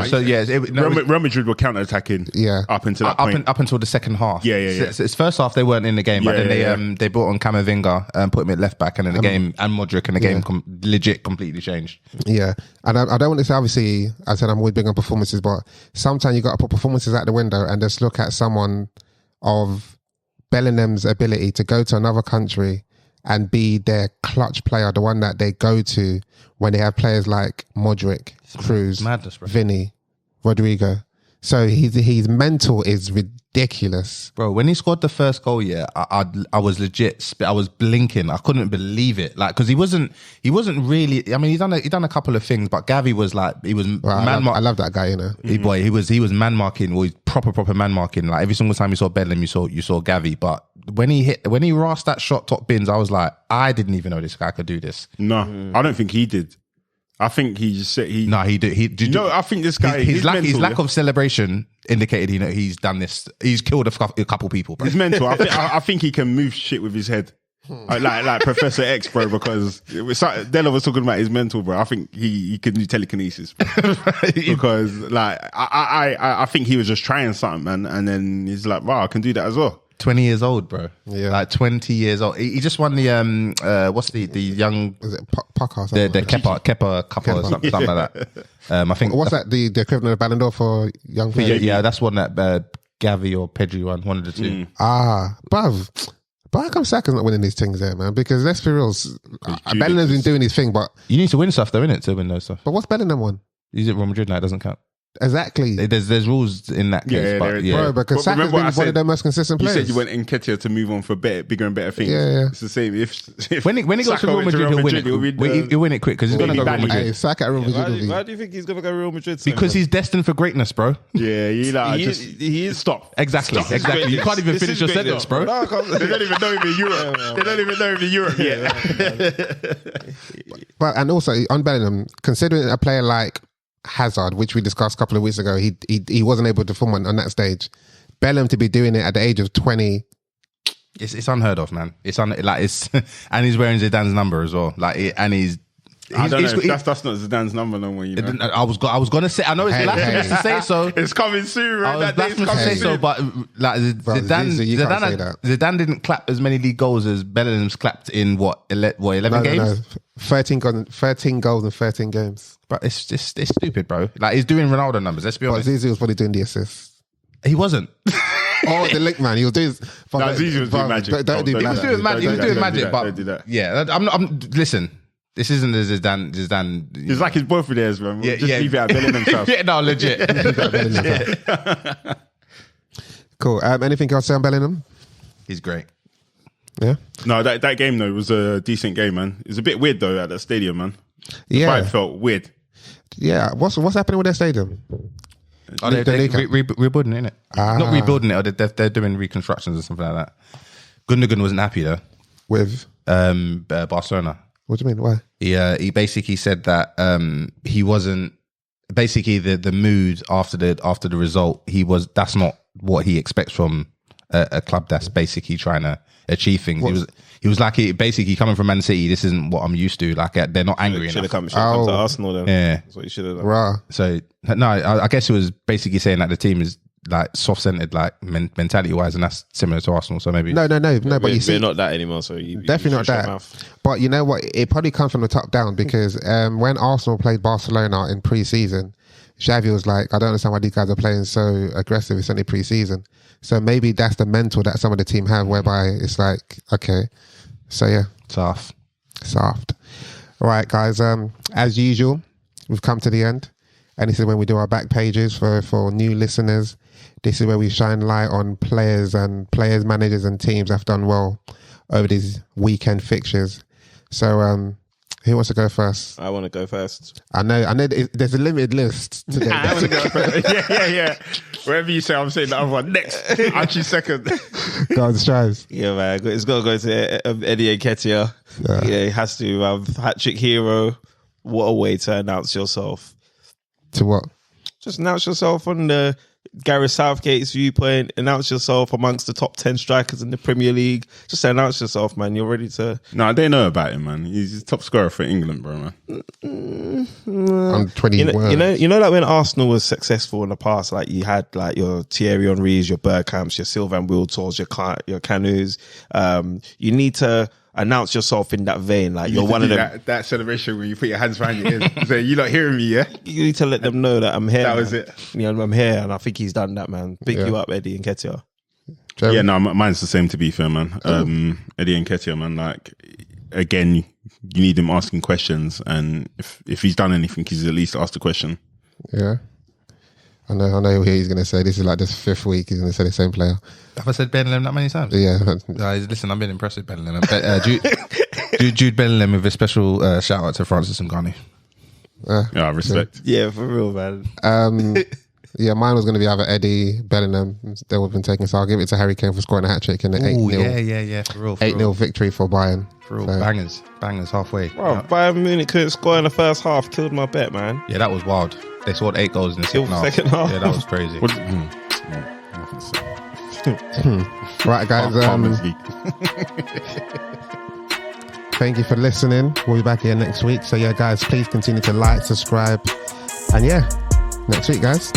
So Real Madrid were counter-attacking up until that point. Up until the second half. Yeah. So it's first half they weren't in the game, but then they brought on Camavinga and put him at left back, and then the game and Modric, and the game legit completely changed. Yeah, and I don't want to say, obviously, I said I'm always big on performances, but sometimes you got to put performances out the window and just look at someone of Bellingham's ability to go to another country and be their clutch player, the one that they go to when they have players like Modric, Cruz, Madness, bro. Vinny, Rodrigo. So his mental is ridiculous. Bro, when he scored the first goal, I was legit. I was blinking. I couldn't believe it. Like, because he wasn't really. I mean, he done a couple of things, but Gavi was like, he was I love that guy. You know, he was man marking. Well, he's proper man marking. Like every single time you saw Bedlam, you saw Gavi. But when he rasped that shot top bins, I was like, I didn't even know this guy could do this. No, I don't think he did. I think he just said he. No, he did. No, I think this guy his lack of celebration indicated he's done this. He's killed a couple people. Bro. He's mental. I think he can move shit with his head, like Professor X, bro. Because Della was talking about his mental, bro. I think he can do telekinesis, bro. Because like I think he was just trying something, man, and then he's like, wow, I can do that as well. 20 years old, bro. Yeah. Like 20 years old. He just won the what's the young, is it Pucker? the Kepa Cup or something like that. I think What's that? The equivalent of Ballon d'Or for young players? yeah, that's one that Gavi or Pedri won, one of the two. Bruv. But how come Saka's not winning these things there, man? Because let's be real, Bellingham's been doing his thing, but You need to win stuff though, innit, to win those stuff. what's Bellingham won? He's at Real Madrid now, it doesn't count. Exactly. There's rules in that case, Yeah, but yeah. Bro, because But Saka's remember been what I one of said? their most consistent You players. said you want Nketiah to move on for bigger and better things. Yeah. It's the same. If when he goes to Saka Real went Madrid, he'll win it quick because he's gonna Baby go Real Bally. Madrid. Hey, Saka at Real Madrid will be- Why do you think he's gonna go Real Madrid? so Because much? he's destined for greatness, bro. Yeah, he is stop. Exactly. You can't even This finish is your greatness, sentence, bro. No, I can't. They don't even know him in Europe. They don't even know him in Europe yet. But and also on Bellingham, considering a player like Hazard, which we discussed a couple of weeks ago, he wasn't able to perform on that stage. Bellingham to be doing it at the age of 20. It's unheard of, man. It's and he's wearing Zidane's number as well. I don't know. That's not Zidane's number no more. You know? I was gonna say. I know it's blasphemous to say so. It's coming soon, I bro. was That day's blasphemous to coming say so, soon. but like Zizi, you can't say that. Zidane didn't clap as many league goals as Bellingham's clapped in 11 games. No. 13 goals in 13 games. But it's stupid, bro. Like he's doing Ronaldo numbers. Let's be But honest. Zizi was probably doing the assists. He wasn't. Oh, the link man. He was doing. Zizi was doing magic. Don't do Don't that. He was doing magic. He was doing magic. Don't But do that. yeah, I'm. Listen, this isn't a Zidane. It's like his both of theirs, man. Just leave it at Bellingham himself. Yeah, no, legit. Cool. Anything else to say on Bellingham? He's great. Yeah. No, that game though was a decent game, man. It was a bit weird though at that stadium, man. Yeah. It felt weird. Yeah. What's happening with their stadium? Oh, they're rebuilding it, innit? Ah. Not rebuilding it, or they're doing reconstructions or something like that. Gundogan wasn't happy though. With Barcelona. what do you mean? Why? He basically said that he wasn't basically the mood after the result. That's not what he expects from a club that's basically trying to achieve things. He was like, basically coming from Man City, this isn't what I'm used to. Like they're not angry Should have enough. come to Arsenal then. Yeah. That's what you should have done. Rah. So no, I guess it was basically saying that the team is like soft-centered, like mentality wise, and that's similar to Arsenal. So maybe No. But you see, We're not that anymore. So you definitely not shut your that. mouth. But you know what? It probably comes from the top down because when Arsenal played Barcelona in pre-season, Xavi was like, I don't understand why these guys are playing so aggressive. It's only pre-season. So maybe that's the mental that some of the team have, whereby it's like, okay, so yeah. tough. Soft. All right, guys. As usual, we've come to the end. And this is when we do our back pages for new listeners. This is where we shine light on players, managers and teams that have done well over these weekend fixtures. So who wants to go first? I want to go first. I know there's a limited list today. I want to go first. Yeah. Wherever you say, I'm saying the other one. Next. Archie second. Go on, Strives. Yeah, man. It's got to go to Eddy NK14. Yeah, it has to. Hat-trick hero. What a way to announce yourself. To what? Just announce yourself on the Gareth Southgate's viewpoint. Announce yourself amongst the top 10 strikers in the Premier League. Just announce yourself, man. You're ready to... No, they know about him, man. He's the top scorer for England, bro, man. On 20 words. You know that when Arsenal was successful in the past, like you had like your Thierry Henrys, your Bergkamps, your Sylvain Wiltors, your Canus. You need to announce yourself in that vein. Like you're one of them. That celebration when you put your hands behind your ears. Say, you're not hearing me, yeah? You need to let them know that I'm here. That was it. You know, I'm here, and I think he's done that, man. Big you up, Eddy NK14. Yeah, no, mine's the same, to be fair, man. Eddy NK14, man, like, again, you need him asking questions, and if he's done anything, he's at least asked a question. Yeah. I know who he's going to say. This is like this 5th week. He's going to say the same player. Have I said Bellingham that many times? Yeah. Listen, I've been impressed with Bellingham. Jude Bellingham with a special shout out to Francis Ngannou. Yeah, respect. Yeah, for real, man. Yeah, mine was going to be either Eddie, Bellingham. They would have been taken. So I'll give it to Harry Kane for scoring a hat-trick in the 8-0. Yeah, for real. 8-0 victory for Bayern. For real, so. Bangers halfway. Bro, Bayern Munich couldn't score in the first half. Killed my bet, man. Yeah, that was wild. They scored 8 goals in the second half. Yeah, that was crazy. Right, guys. Thank you for listening. We'll be back here next week. So yeah, guys, please continue to like, subscribe, and yeah, next week, guys.